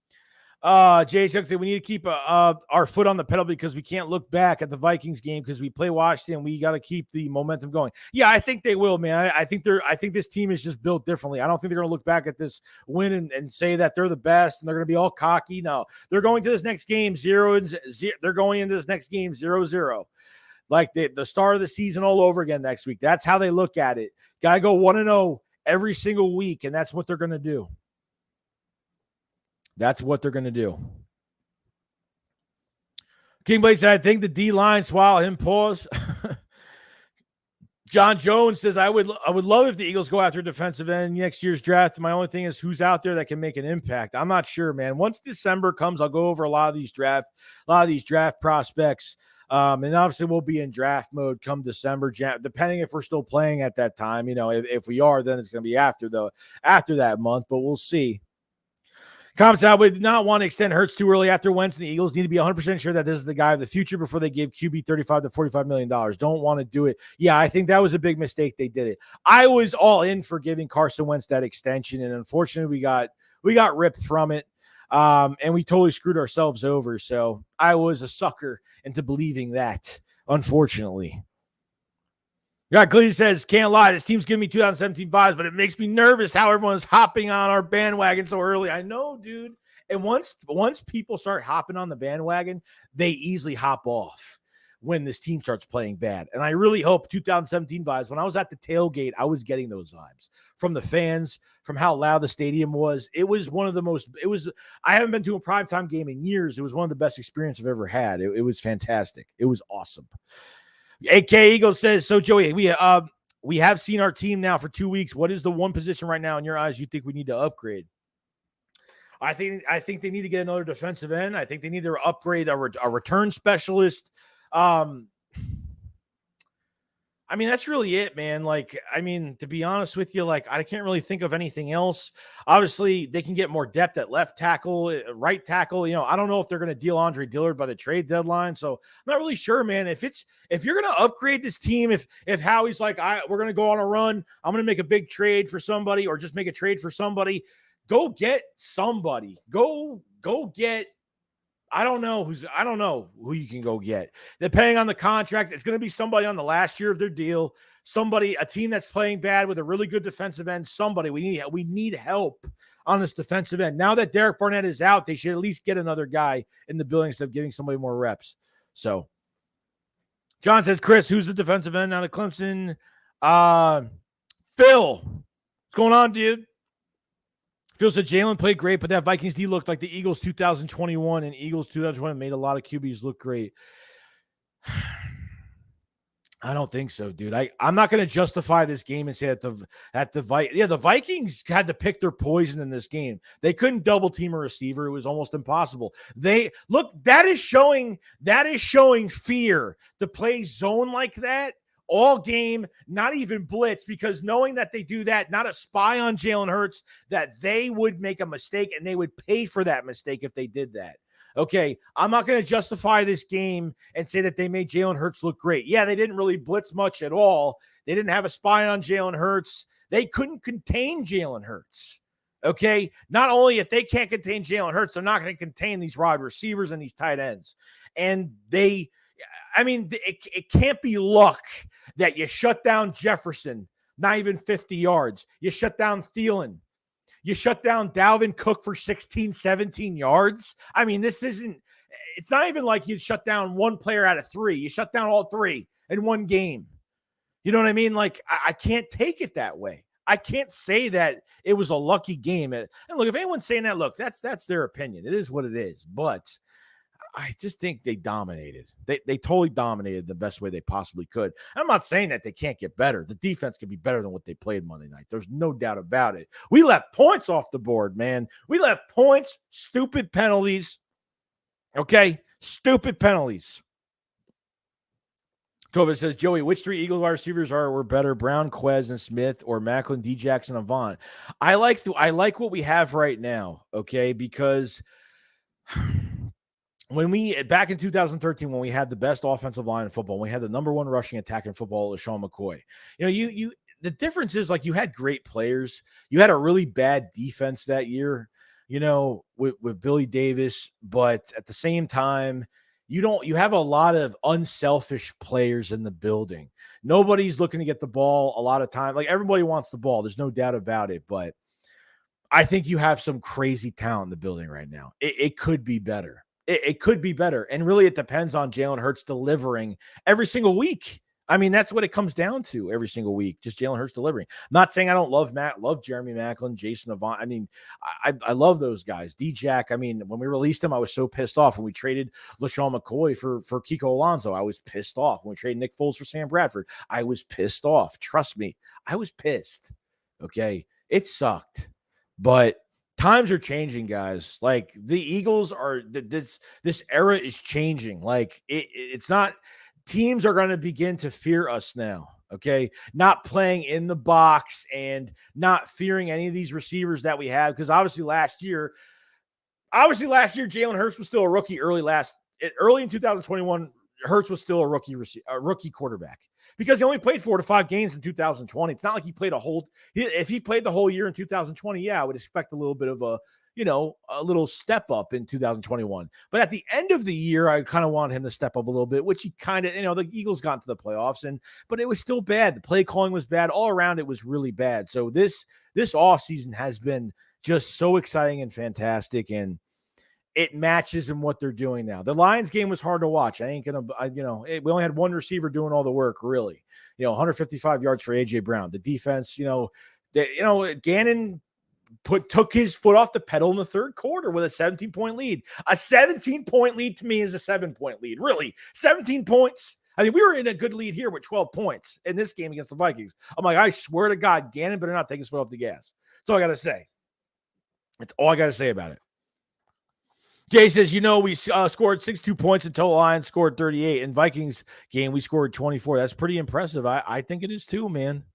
Jay said we need to keep our foot on the pedal because we can't look back at the Vikings game because we play Washington. We got to keep the momentum going. Yeah, I think they will, man. I think this team is just built differently. I don't think they're going to look back at this win and say that they're the best and they're going to be all cocky. No, they're going to this next game 0-0. They're going into this next game 0-0. Like the start of the season all over again next week. That's how they look at it. Got to go 1-0 every single week, and that's what they're going to do. That's what they're going to do. King Blade said, I think the D-line swallow him. Pause. John Jones says, I would love if the Eagles go after defensive end next year's draft. My only thing is who's out there that can make an impact. I'm not sure, man. Once December comes, I'll go over a lot of these draft prospects. And obviously we'll be in draft mode come December, depending if we're still playing at that time. If we are, then it's going to be after that month, but we'll see. Comments, I would not want to extend Hurts too early after Wentz, and the Eagles need to be 100% sure that this is the guy of the future before they give QB $35 to $45 million. Don't want to do it. Yeah, I think that was a big mistake. They did it. I was all in for giving Carson Wentz that extension, and unfortunately we got ripped from it, and we totally screwed ourselves over. So I was a sucker into believing that, unfortunately. Yeah, Cleveland says, can't lie. This team's giving me 2017 vibes, but it makes me nervous how everyone's hopping on our bandwagon so early. I know, dude. And once people start hopping on the bandwagon, they easily hop off when this team starts playing bad. And I really hope 2017 vibes. When I was at the tailgate, I was getting those vibes from the fans, from how loud the stadium was. It was one of the most – I haven't been to a primetime game in years. It was one of the best experiences I've ever had. It was fantastic. It was awesome. AK Eagle says, so Joey, we have seen our team now for 2 weeks. What is the one position right now in your eyes you think we need to upgrade? I think they need to get another defensive end. I think they need to upgrade a return specialist. I mean, that's really it, man. To be honest with you, I can't really think of anything else. Obviously, they can get more depth at left tackle, right tackle. I don't know if they're going to deal Andre Dillard by the trade deadline. So I'm not really sure, man. If you're going to upgrade this team, if Howie's like, we're going to go on a run, I'm going to make a big trade for somebody or just make a trade for somebody, go get somebody. Go get I don't know who you can go get. Depending on the contract, it's going to be somebody on the last year of their deal, a team that's playing bad with a really good defensive end, somebody. We need help on this defensive end. Now that Derek Barnett is out, they should at least get another guy in the building instead of giving somebody more reps. So John says, Chris, who's the defensive end out of Clemson? Phil. What's going on, dude? Phil said Jalen played great, but that Vikings D looked like the Eagles 2021, and Eagles 2020 made a lot of QBs look great. I don't think so, dude. I'm not going to justify this game and say that the Vikings had to pick their poison in this game. They couldn't double team a receiver. It was almost impossible. That is showing fear to play zone like that all game, not even blitz, because knowing that they do that, not a spy on Jalen Hurts, that they would make a mistake and they would pay for that mistake if they did that. Okay, I'm not going to justify this game and say that they made Jalen Hurts look great. Yeah, they didn't really blitz much at all. They didn't have a spy on Jalen Hurts. They couldn't contain Jalen Hurts. Okay, not only if they can't contain Jalen Hurts, they're not going to contain these wide receivers and these tight ends. And it can't be luck that you shut down Jefferson, not even 50 yards. You shut down Thielen. You shut down Dalvin Cook for 16, 17 yards. I mean, it's not even like you shut down one player out of three. You shut down all three in one game. You know what I mean? Like, I can't take it that way. I can't say that it was a lucky game. And look, if anyone's saying that, look, that's their opinion. It is what it is. But I just think they dominated. They totally dominated the best way they possibly could. I'm not saying that they can't get better. The defense can be better than what they played Monday night. There's no doubt about it. We left points off the board, man. We left points, stupid penalties. Okay? Stupid penalties. Tova says, Joey, which three Eagles wide receivers were better, Brown, Quez, and Smith, or Macklin, D. Jackson, and Vaughn? I like what we have right now, okay? Because back in 2013, when we had the best offensive line in football, we had the number one rushing attack in football, LaShawn McCoy. The difference is, like, you had great players. You had a really bad defense that year, with Billy Davis, but at the same time, you have a lot of unselfish players in the building. Nobody's looking to get the ball a lot of time. Like, everybody wants the ball. There's no doubt about it, but I think you have some crazy talent in the building right now. It could be better. It could be better. And really, it depends on Jalen Hurts delivering every single week. I mean, that's what it comes down to every single week. Just Jalen Hurts delivering. Not saying I don't love Jeremy Macklin, Jason Avant. I mean, I love those guys. D-Jack, I mean, when we released him, I was so pissed off. When we traded LaShawn McCoy for Kiko Alonso, I was pissed off. When we traded Nick Foles for Sam Bradford, I was pissed off. Trust me, I was pissed. Okay? It sucked. But times are changing, guys. Like, the Eagles are this era is changing. Like, it's not. Teams are going to begin to fear us now. Okay, not playing in the box and not fearing any of these receivers that we have, because obviously last year, Jalen Hurts was still a rookie. Early in 2021, Hurts was still a rookie quarterback, because he only played 4 to 5 games in 2020. It's not like he played if he played the whole year in 2020, yeah, I would expect a little bit of a little step up in 2021. But at the end of the year, I kind of want him to step up a little bit, which he kind of, the Eagles got into the playoffs, but it was still bad. The play calling was bad. All around, it was really bad. So this offseason has been just so exciting and fantastic, and it matches in what they're doing now. The Lions game was hard to watch. We only had one receiver doing all the work, really. 155 yards for A.J. Brown. The defense, Gannon took his foot off the pedal in the third quarter with a 17-point lead. A 17-point lead to me is a 7-point lead. Really, 17 points. I mean, we were in a good lead here with 12 points in this game against the Vikings. I'm like, I swear to God, Gannon better not take his foot off the gas. That's all I got to say. That's all I got to say about it. Jay says, we scored 62 points until Lions scored 38. In Vikings game, we scored 24. That's pretty impressive. I think it is too, man.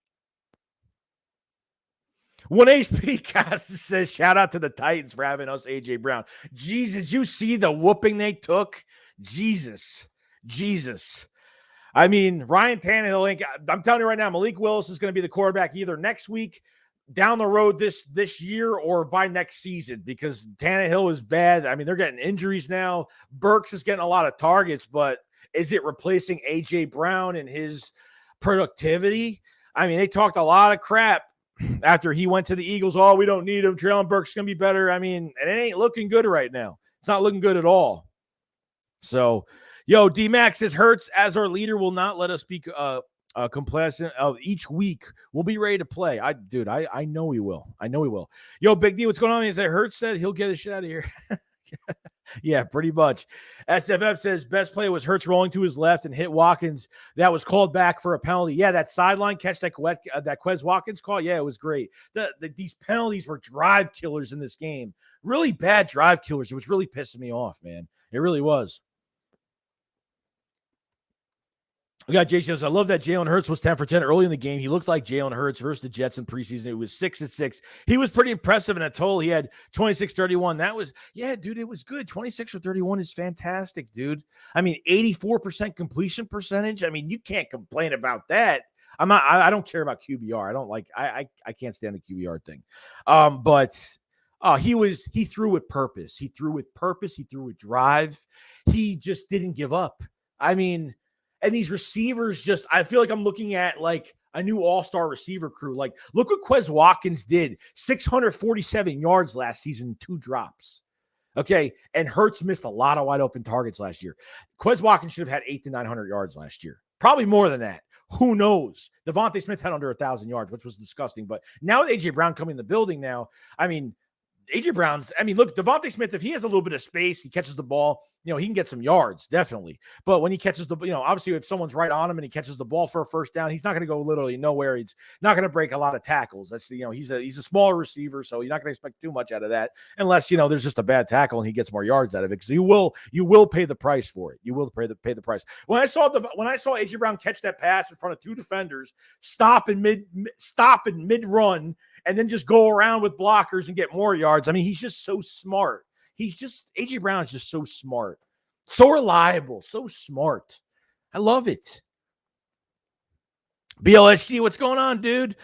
1 HP Costa says, shout out to the Titans for having us A.J. Brown. Jesus, did you see the whooping they took? Jesus. I mean, Ryan Tannehill, I'm telling you right now, Malik Willis is going to be the quarterback either next week down the road this year or by next season, because Tannehill is bad. I mean, they're getting injuries now. Burks is getting a lot of targets, but is it replacing A.J. Brown and his productivity? I mean, they talked a lot of crap after he went to the Eagles. Oh, we don't need him. Treylon Burks going to be better. I mean, and it ain't looking good right now. It's not looking good at all. So, D-Max says Hurts as our leader will not let us be complacent of each week. We'll be ready to play. I know he will. I know he will. Yo, Big D, what's going on? Is that Hurts said he'll get his shit out of here? Yeah, pretty much. SFF says best play was Hurts rolling to his left and hit Watkins. That was called back for a penalty. Yeah, that sideline catch that Quez Watkins call. Yeah, it was great. These penalties were drive killers in this game. Really bad drive killers. It was really pissing me off, man. It really was. We got Jason says, I love that Jalen Hurts was 10 for 10 early in the game. He looked like Jalen Hurts versus the Jets in preseason. It was 6-6. He was pretty impressive in a total. He had 26-31. That was, yeah, dude, it was good. 26 for 31 is fantastic, dude. I mean, 84% completion percentage. I mean, you can't complain about that. I don't care about QBR. I can't stand the QBR thing. He threw with purpose. He threw with purpose. He threw with drive. He just didn't give up. I mean, and these receivers I feel like I'm looking at like a new all-star receiver crew. Like, look what Quez Watkins did. 647 yards last season, 2 drops. Okay. And Hurts missed a lot of wide open targets last year. Quez Watkins should have had 800 to 900 yards last year. Probably more than that. Who knows? Devontae Smith had under 1,000 yards, which was disgusting. But now with A.J. Brown coming in the building now, I mean, A.J. Brown's, look, Devontae Smith, if he has a little bit of space, he catches the ball, he can get some yards, definitely. But when he catches obviously if someone's right on him and he catches the ball for a first down, he's not going to go literally nowhere. He's not going to break a lot of tackles. That's, he's a smaller receiver, so you're not going to expect too much out of that unless, there's just a bad tackle and he gets more yards out of it, because you will pay the price for it. You will pay the price. When I saw A.J. Brown catch that pass in front of 2 defenders, stop in mid-run, and then just go around with blockers and get more yards. I mean, he's just so smart. A.J. Brown is just so smart, so reliable, so smart. I love it. BLHD, what's going on, dude?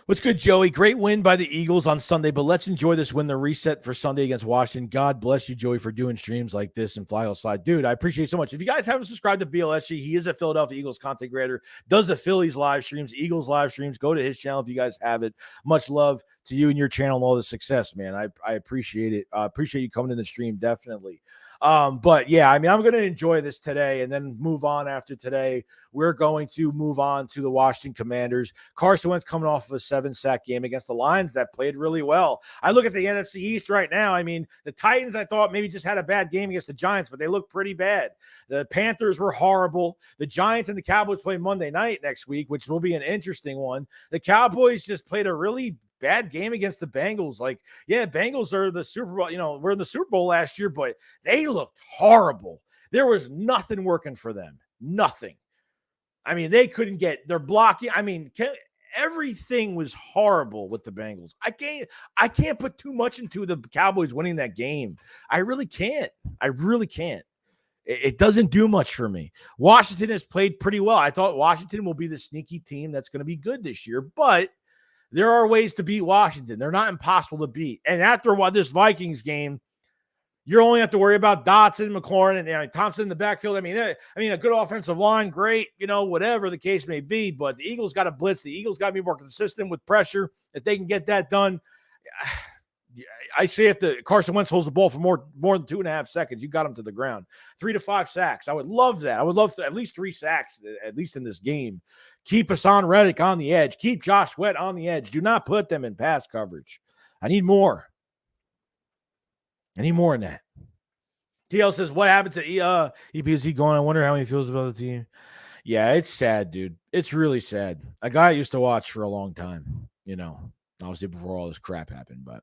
What's good, Joey? Great win by the Eagles on Sunday, but let's enjoy this win, the reset for Sunday against Washington. God bless you, Joey, for doing streams like this and Fly Slide. Dude, I appreciate it so much. If you guys haven't subscribed to BLSG, he is a Philadelphia Eagles content creator, does the Phillies live streams, Eagles live streams. Go to his channel if you guys have it. Much love to you and your channel and all the success, man. I appreciate it. I appreciate you coming to the stream, definitely. But yeah, I'm going to enjoy this today and then move on after today. We're going to move on to the Washington Commanders. Carson Wentz coming off of a 7-sack game against the Lions that played really well. I look at the NFC East right now. The Titans, I thought maybe just had a bad game against the Giants, but they look pretty bad. The Panthers were horrible. The Giants and the Cowboys play Monday night next week, which will be an interesting one. The Cowboys just played a really bad game against the Bengals. Bengals are the Super Bowl. We're in the Super Bowl last year, but they looked horrible. There was nothing working for them. Nothing. They couldn't get their blocking. Everything was horrible with the Bengals. I can't put too much into the Cowboys winning that game. I really can't. It doesn't do much for me. Washington has played pretty well. I thought Washington will be the sneaky team that's going to be good this year, but there are ways to beat Washington. They're not impossible to beat. And after this Vikings game, you only have to worry about Dotson, McLaurin, and Thompson in the backfield. A good offensive line, great, whatever the case may be. But the Eagles got to blitz. The Eagles got to be more consistent with pressure. If they can get that done, I say if the Carson Wentz holds the ball for more than 2.5 seconds, you got him to the ground. 3 to 5 sacks. I would love that. I would love at least 3 sacks, at least in this game. Keep Hassan Reddick on the edge. Keep Josh Sweat on the edge. Do not put them in pass coverage. I need more. In that. TL says, what happened to EPZ going? I wonder how he feels about the team. Yeah, it's sad, dude. It's really sad. A guy I used to watch for a long time, obviously before all this crap happened, but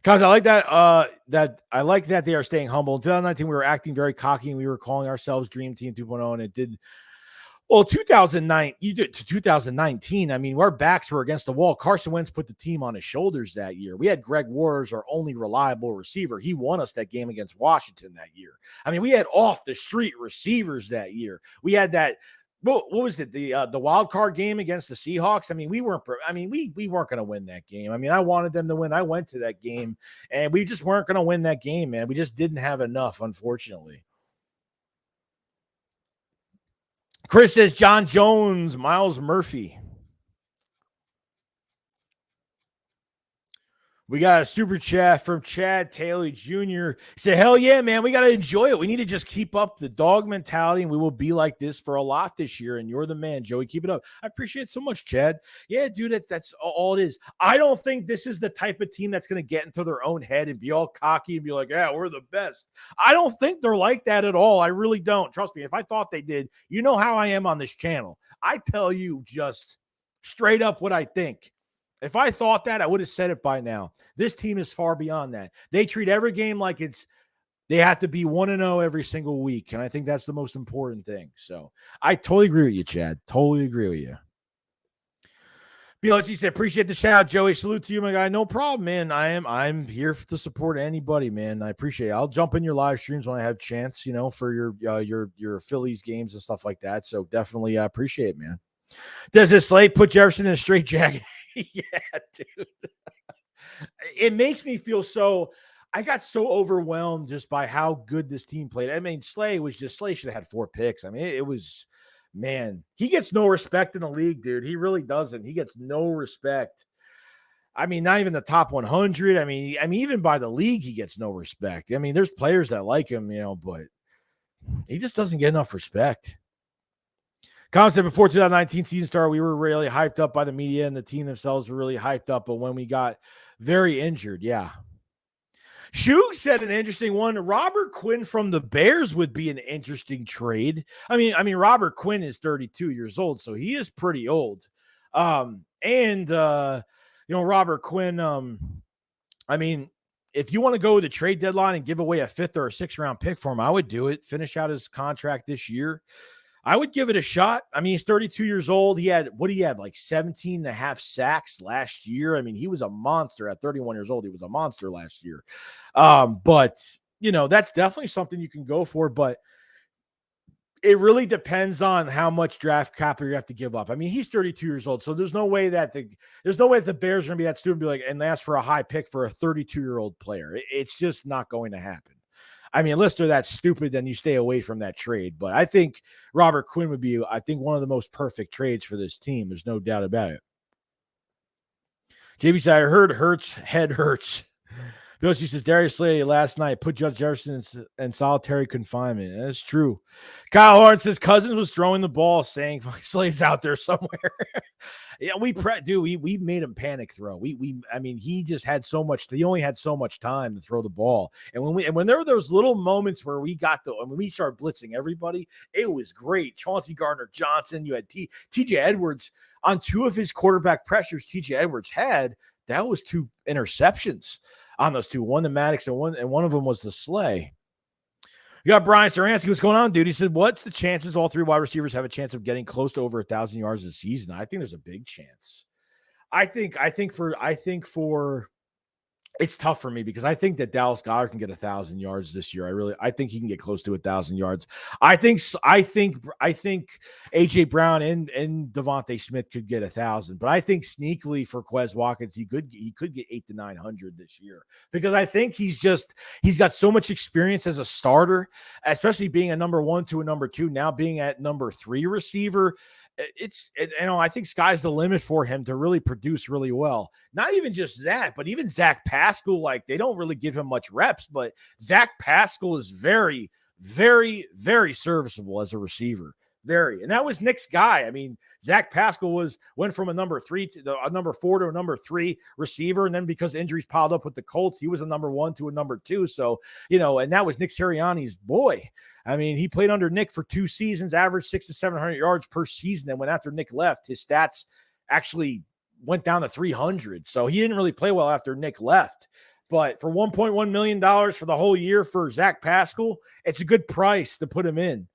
Cause I like that. I like that they are staying humble. In 2019, we were acting very cocky and we were calling ourselves Dream Team 2.0, and it did. Well, 2019. Our backs were against the wall. Carson Wentz put the team on his shoulders that year. We had Greg Ward, our only reliable receiver. He won us that game against Washington that year. We had off the street receivers that year. We had that what was it? The wild card game against the Seahawks. I mean, we weren't going to win that game. I mean, I wanted them to win. I went to that game, and we just weren't going to win that game, man. We just didn't have enough, unfortunately. Chris says John Jones, Miles Murphy. We got a super chat from Chad Taylor Jr. He said, hell yeah, man. We got to enjoy it. We need to just keep up the dog mentality, and we will be like this for a lot this year. And you're the man, Joey. Keep it up. I appreciate it so much, Chad. Yeah, dude, that's all it is. I don't think this is the type of team that's going to get into their own head and be all cocky and be like, yeah, we're the best. I don't think they're like that at all. I really don't. Trust me. If I thought they did, you know how I am on this channel. I tell you just straight up what I think. If I thought that, I would have said it by now. This team is far beyond that. They treat every game like they have to be 1-0 every single week. And I think that's the most important thing. So I totally agree with you, Chad. Totally agree with you. BLG said, appreciate the shout out, Joey. Salute to you, my guy. No problem, man. I'm here to support anybody, man. I appreciate it. I'll jump in your live streams when I have chance, for your Phillies games and stuff like that. So definitely I appreciate it, man. Does this slate put Jefferson in a straight jacket? Yeah, dude. It makes me feel I got so overwhelmed just by how good this team played. I mean, Slay should have had 4 picks. I mean, it was, man, he gets no respect in the league, dude. He really doesn't. He gets no respect. I mean, not even the top 100. I mean, even by the league, he gets no respect. I mean, there's players that like him, but he just doesn't get enough respect. Colin said before 2019 season started, we were really hyped up by the media and the team themselves were really hyped up. But when we got very injured, yeah. Shug said an interesting one. Robert Quinn from the Bears would be an interesting trade. I mean, Robert Quinn is 32 years old, so he is pretty old. Robert Quinn, I mean, if you want to go with a trade deadline and give away a 5th or a 6th round pick for him, I would do it. Finish out his contract this year. I would give it a shot. I mean, he's 32 years old. He had, like 17 and a half sacks last year. I mean, he was a monster at 31 years old. He was a monster last year. But that's definitely something you can go for, but it really depends on how much draft capital you have to give up. I mean, he's 32 years old. So there's no way that the Bears are going to be that stupid and be like, and ask for a high pick for a 32-year-old player. It's just not going to happen. I mean, unless they're that stupid, then you stay away from that trade. But I think Robert Quinn would be, one of the most perfect trades for this team. There's no doubt about it. JB said, I heard Hurts, head hurts. Bill, she says, Darius Slay last night put Judge Jefferson in solitary confinement. That's true. Kyle Horn says, Cousins was throwing the ball, saying Slay's out there somewhere. Yeah, we made him panic throw. He just had so much. He only had so much time to throw the ball. And when there were those little moments where we when we started blitzing everybody, it was great. Chauncey Gardner-Johnson, you had TJ Edwards on 2 of his quarterback pressures. TJ Edwards had, that was 2 interceptions on those 2. One to Maddox and one of them was the Slay. You got Brian Saransky. What's going on, dude? He said, what's the chances all 3 wide receivers have a chance of getting close to over 1,000 yards this season? I think there's a big chance. I think for it's tough for me because I think that Dallas Goedert can get 1,000 yards this year. I think he can get close to 1,000 yards. I think AJ Brown and Devontae Smith could get 1,000, but I think sneakily for Quez Watkins, he could get 800 to 900 this year because I think he's got so much experience as a starter, especially being a number 1 to a number 2, now being at number 3 receiver. I think sky's the limit for him to really produce really well. Not even just that, but even Zach Pascal, they don't really give him much reps, but Zach Pascal is very, very, very serviceable as a receiver. Very. And that was Nick's guy. I mean, Zach Pascal went from a number 3 to a number 4 to a number 3 receiver. And then because injuries piled up with the Colts, he was a number 1 to a number 2. So, and that was Nick Sirianni's boy. I mean, he played under Nick for 2 seasons, averaged 600 to 700 yards per season. And when after Nick left, his stats actually went down to 300. So he didn't really play well after Nick left. But for $1.1 million for the whole year for Zach Pascal, it's a good price to put him in.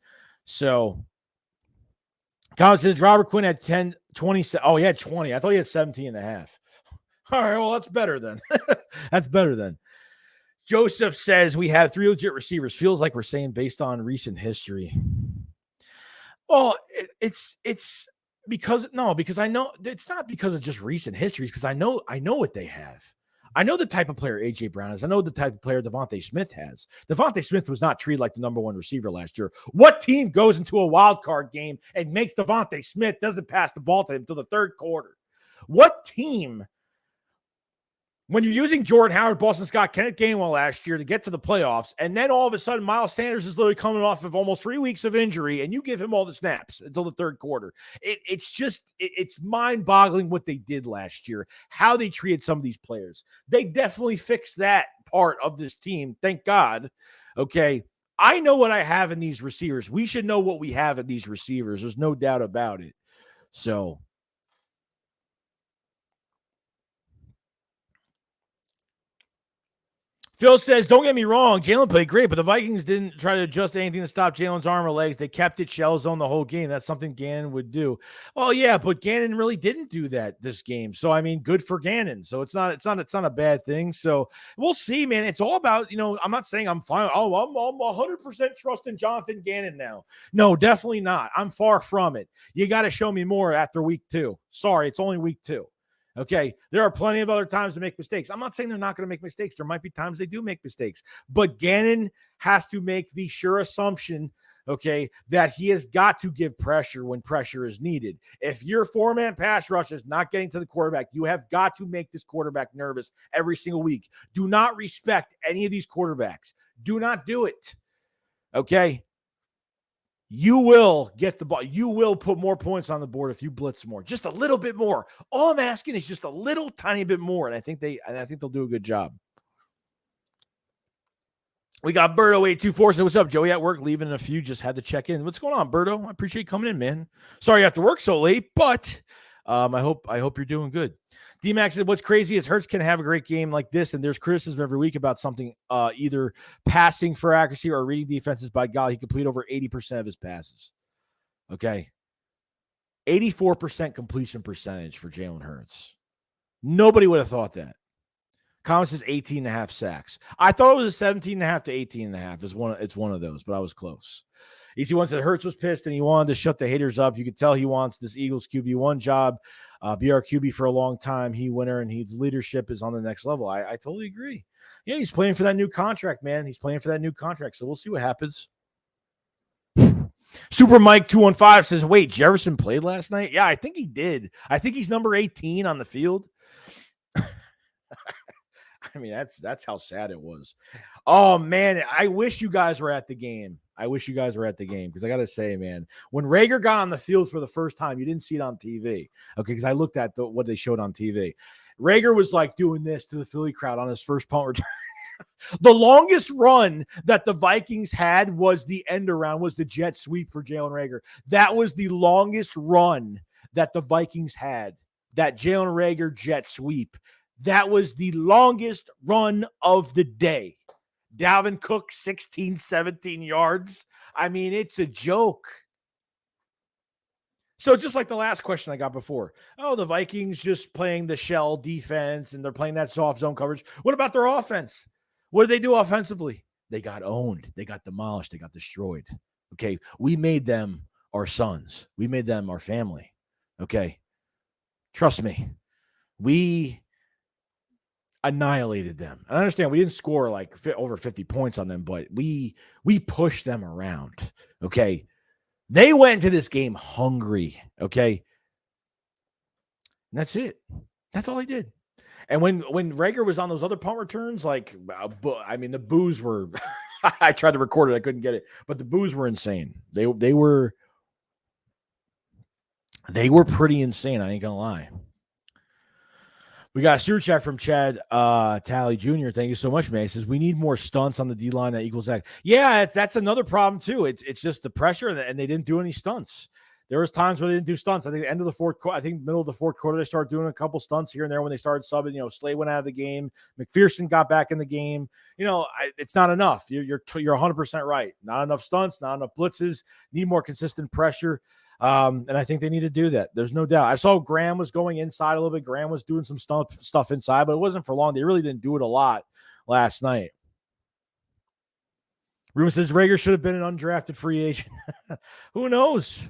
So Colin says Robert Quinn had 20. Oh, he had 20. I thought he had 17 and a half. All right, well, that's better then. That's better then. Joseph says we have 3 legit receivers. Feels like we're saying based on recent history. Well, it's because I know it's not because of just recent histories, because I know what they have. I know the type of player A.J. Brown is. I know the type of player Devontae Smith has. Devontae Smith was not treated like the number one receiver last year. What team goes into a wild card game and makes Devontae Smith doesn't pass the ball to him until the third quarter? What team, when you're using Jordan Howard, Boston Scott, Kenneth Gainwell last year to get to the playoffs, and then all of a sudden Miles Sanders is literally coming off of almost 3 weeks of injury, and you give him all the snaps until the third quarter? It's mind-boggling what they did last year, how they treated some of these players. They definitely fixed that part of this team, thank God. Okay, I know what I have in these receivers. We should know what we have in these receivers. There's no doubt about it. So Phil says, don't get me wrong, Jalen played great, but the Vikings didn't try to adjust anything to stop Jalen's arm or legs. They kept it shell zone the whole game. That's something Gannon would do. Oh, yeah, but Gannon really didn't do that this game. So, I mean, good for Gannon. So it's not a bad thing. So we'll see, man. It's all about, I'm not saying I'm fine. Oh, I'm 100% trusting Jonathan Gannon now. No, definitely not. I'm far from it. You got to show me more after week 2. Sorry, it's only week 2. Okay, there are plenty of other times to make mistakes. I'm not saying they're not going to make mistakes. There might be times they do make mistakes, but Gannon has to make the sure assumption, okay, that he has got to give pressure when pressure is needed. If your 4-man pass rush is not getting to the quarterback, you have got to make this quarterback nervous every single week. Do not respect any of these quarterbacks. Do not do it. Okay. You will get the ball. You will put more points on the board if you blitz more, just a little bit more. All I'm asking is just a little tiny bit more, and I think they'll do a good job. We got Berto 824. So what's up, Joey? At work, leaving in a few. Just had to check in. What's going on, Berto? I appreciate you coming in, man. Sorry you have to work so late, but I hope you're doing good. D-Max said, what's crazy is Hurts can have a great game like this, and there's criticism every week about something, either passing for accuracy or reading defenses. By God, he complete over 80% of his passes. Okay. 84% completion percentage for Jalen Hurts. Nobody would have thought that. Comments says 18.5 sacks. I thought it was a 17.5 to 18.5. It's one of those, but I was close. EC One said Hurts was pissed and he wanted to shut the haters up. You could tell he wants this Eagles QB1 job. Be our QB for a long time. He winner, and his leadership is on the next level. I totally agree. Yeah, he's playing for that new contract, man. He's playing for that new contract. So we'll see what happens. Super Mike 215 says, wait, Jefferson played last night? Yeah, I think he did. I think he's number 18 on the field. I mean, that's how sad it was. Oh, man, I wish you guys were at the game. Because I got to say, man, when Reagor got on the field for the first time, you didn't see it on TV. Okay, because I looked at what they showed on TV. Reagor was like doing this to the Philly crowd on his first punt return. The longest run that the Vikings had was the end around, was the jet sweep for Jalen Reagor. That was the longest run that the Vikings had, that Jalen Reagor jet sweep. That was the longest run of the day. Dalvin Cook, 16, 17 yards. I mean, it's a joke. So just like the last question I got before, the Vikings just playing the shell defense and they're playing that soft zone coverage. What about their offense? What did they do offensively? They got owned. They got demolished. They got destroyed. Okay, we made them our sons. We made them our family. Okay, trust me. We annihilated them. I understand we didn't score like over 50 points on them, but we pushed them around. Okay. They went into this game hungry. Okay. And that's it. That's all he did. And when Reagor was on those other punt returns, like, I mean, the boos were, I tried to record it. I couldn't get it, but the boos were insane. They were pretty insane. I ain't gonna lie. We got a super chat from Chad Talley Jr. Thank you so much, man. He says, we need more stunts on the D-line that equals that. Yeah, that's another problem, too. It's just the pressure, and they didn't do any stunts. There was times where they didn't do stunts. I think the end of the fourth quarter, middle of the fourth quarter, they started doing a couple stunts here and there when they started subbing. Slay went out of the game. McPherson got back in the game. It's not enough. You're 100% right. Not enough stunts, not enough blitzes. Need more consistent pressure. And I think they need to do that. There's no doubt. I saw Graham was going inside a little bit. Graham was doing some stuff inside, but it wasn't for long. They really didn't do it a lot last night. Ruben says Reagor should have been an undrafted free agent. Who knows?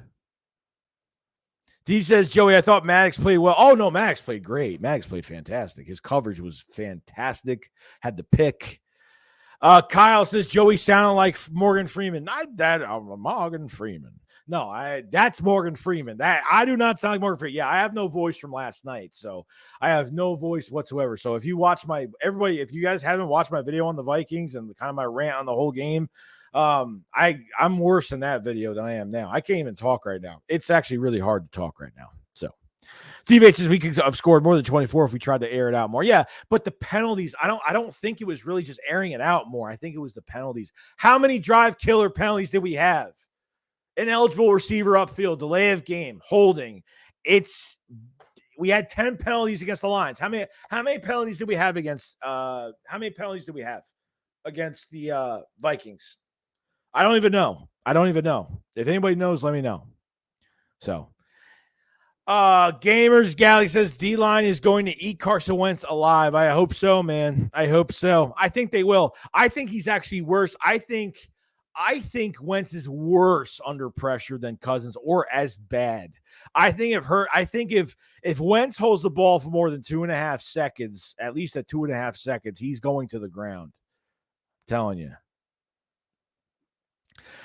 D says, Joey, I thought Maddox played well. Oh, no, Maddox played great. Maddox played fantastic. His coverage was fantastic. Had the pick. Kyle says, Joey sounded like Morgan Freeman. Not that Morgan Freeman. No, that's Morgan Freeman. That I do not sound like Morgan Freeman. Yeah, I have no voice from last night, so I have no voice whatsoever. So if you watch if you guys haven't watched my video on the Vikings and kind of my rant on the whole game, I'm worse in that video than I am now. I can't even talk right now. It's actually really hard to talk right now. So Steve H says we could have scored more than 24 if we tried to air it out more. Yeah, but the penalties, I don't think it was really just airing it out more. I think it was the penalties. How many drive killer penalties did we have? Ineligible receiver upfield, delay of game, holding. We had 10 penalties against the Lions. How many penalties did we have against the Vikings? I don't even know. If anybody knows, let me know. So Gamers Galley says D-line is going to eat Carson Wentz alive. I hope so, man. I hope so. I think they will. I think he's actually worse. I think Wentz is worse under pressure than Cousins, or as bad. I think if Wentz holds the ball for more than 2.5 seconds, at least at 2.5 seconds, he's going to the ground. I'm telling you.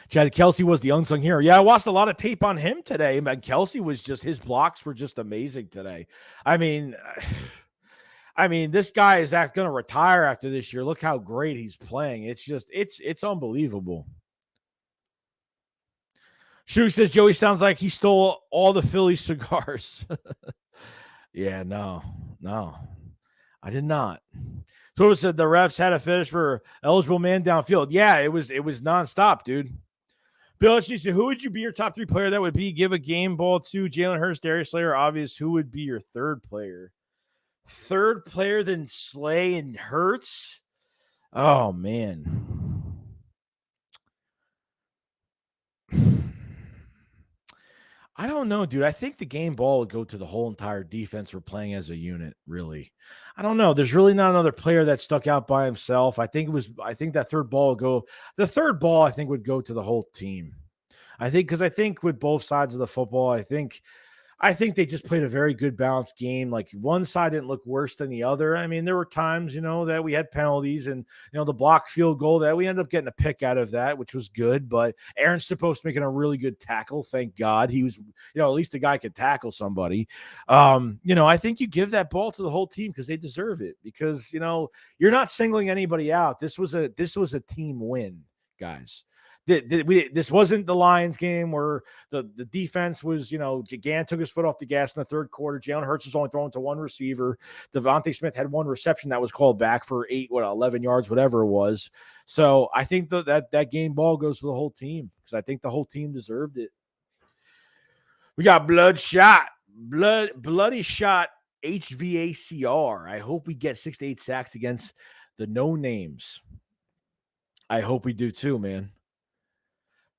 Chad Kelsey was the unsung hero. Yeah, I watched a lot of tape on him today. Man, Kelsey his blocks were just amazing today. I mean, this guy is going to retire after this year. Look how great he's playing. It's unbelievable. Shu says Joey sounds like he stole all the Philly cigars. Yeah, no, I did not. So it said the refs had a finish for eligible man downfield. Yeah, it was nonstop, dude. Bill, she said, who would you be your top 3 player that would be? Give a game ball to Jalen Hurts, Darius Slay, or obvious. Who would be your third player? Third player than Slay and Hurts? Oh, man. I don't know, dude. I think the game ball would go to the whole entire defense we're playing as a unit, really. I don't know. There's really not another player that stuck out by himself. I think that third ball would go. The third ball, I think, would go to the whole team. Because I think with both sides of the football, I think they just played a very good balanced game. Like one side didn't look worse than the other. I mean, there were times, that we had penalties and, the block field goal that we ended up getting a pick out of that, which was good. But Aaron's supposed to making a really good tackle. Thank God he was, at least the guy could tackle somebody. I think you give that ball to the whole team because they deserve it because, you're not singling anybody out. This was a team win, guys. This wasn't the Lions game where the defense was, Gann took his foot off the gas in the third quarter. Jalen Hurts was only throwing to one receiver. Devontae Smith had one reception that was called back for 11 yards, whatever it was. So I think that game ball goes to the whole team because I think the whole team deserved it. We got bloody shot HVACR. I hope we get 6 to 8 sacks against the no names. I hope we do too, man.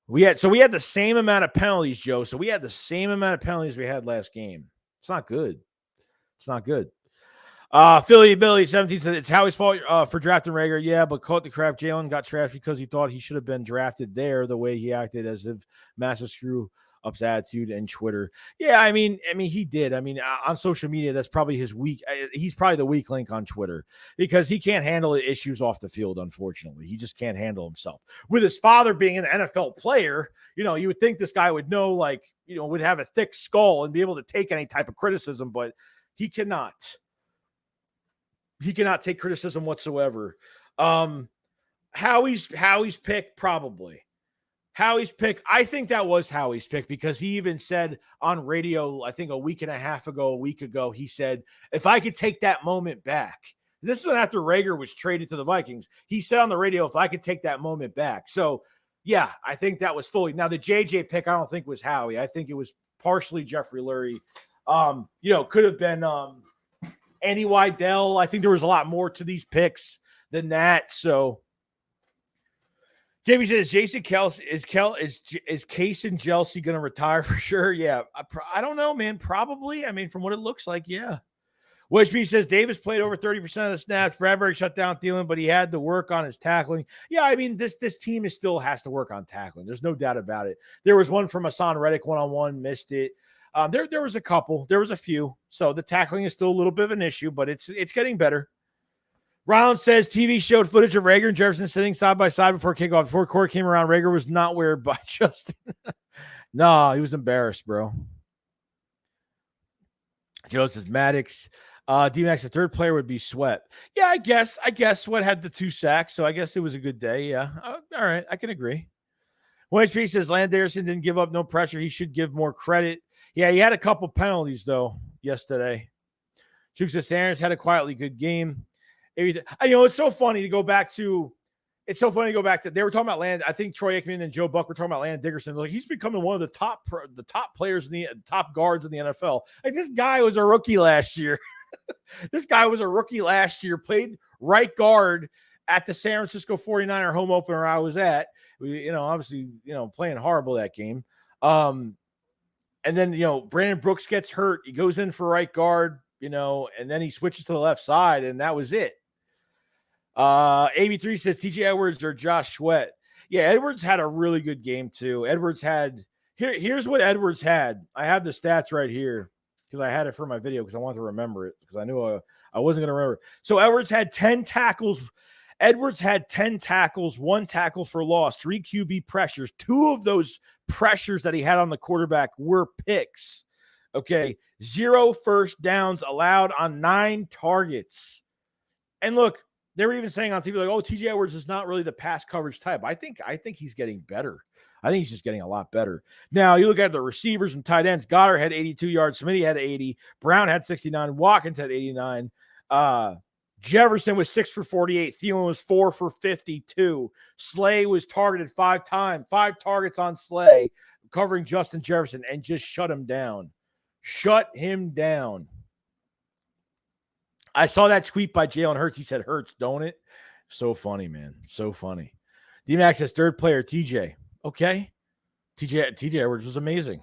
We had the same amount of penalties, Joe. So we had the same amount of penalties we had last game. It's not good. Philly Billy 17 said it's Howie's fault for drafting Reagor. Yeah, but caught the crap. Jalen got trashed because he thought he should have been drafted there. The way he acted as if massive screw up's attitude and Twitter. Yeah, I mean, he did. I mean, on social media, that's probably his weak. He's probably the weak link on Twitter because he can't handle the issues off the field. Unfortunately, he just can't handle himself. With his father being an NFL player, you would think this guy would know, would have a thick skull and be able to take any type of criticism, but he cannot. He cannot take criticism whatsoever. Howie's pick, probably. Howie's pick, I think that was Howie's pick because he even said on radio, I think a week ago, he said, if I could take that moment back. This is after Reagor was traded to the Vikings. He said on the radio, if I could take that moment back. So, yeah, I think that was fully. Now, the JJ pick, I don't think was Howie. I think it was partially Jeffrey Lurie. Could have been Andy Weidel. I think there was a lot more to these picks than that. So, Jamie says Jason Kelsey is Case and Chelsea going to retire for sure? Yeah, I don't know, man. Probably. I mean, from what it looks like, yeah. WHB says Davis played over 30% of the snaps. Bradbury shut down Thielen, but he had to work on his tackling. Yeah, I mean, this team still has to work on tackling. There's no doubt about it. There was one from Hassan Reddick one-on-one, missed it. There was a couple. There was a few. So the tackling is still a little bit of an issue, but it's getting better. Rollins says TV showed footage of Reagor and Jefferson sitting side by side before kickoff. Before Corey came around, Reagor was not weared by Justin. No, he was embarrassed, bro. Joe says Maddox. D-Max, the third player would be Sweat. Yeah, I guess Sweat had the 2 sacks, so I guess it was a good day. Yeah. All right, I can agree. HP says Landerson didn't give up no pressure. He should give more credit. Yeah, he had a couple penalties, though, yesterday. Juke says Sanders had a quietly good game. It's so funny to go back to. They were talking about Land. I think Troy Aikman and Joe Buck were talking about Landon Dickerson. Like, he's becoming one of the top players in the top guards in the NFL. Like, this guy was a rookie last year. Played right guard at the San Francisco 49er home opener I was at. Obviously, playing horrible that game. And then, Brandon Brooks gets hurt. He goes in for right guard, and then he switches to the left side, and that was it. AB3 says TJ Edwards or Josh Sweat. Yeah, Edwards had a really good game too. Here's what Edwards had. I have the stats right here because I had it for my video because I wanted to remember it because I knew I wasn't going to remember. So Edwards had 10 tackles. 1 tackle for loss, 3 QB pressures. 2 of those pressures that he had on the quarterback were picks. Okay, 0 first downs allowed on 9 targets. And look, they were even saying on TV, like, oh, TJ Edwards is not really the pass coverage type. I think he's getting better. I think he's just getting a lot better. Now, you look at the receivers and tight ends. Goddard had 82 yards. Smitty had 80. Brown had 69. Watkins had 89. Jefferson was 6 for 48. Thielen was 4 for 52. Slay was targeted 5 times. 5 targets on Slay, covering Justin Jefferson, and just shut him down. I saw that tweet by Jalen Hurts. He said, Hurts, don't it? So funny, man. So funny. D-Max says third player, TJ. Okay. TJ Edwards was amazing.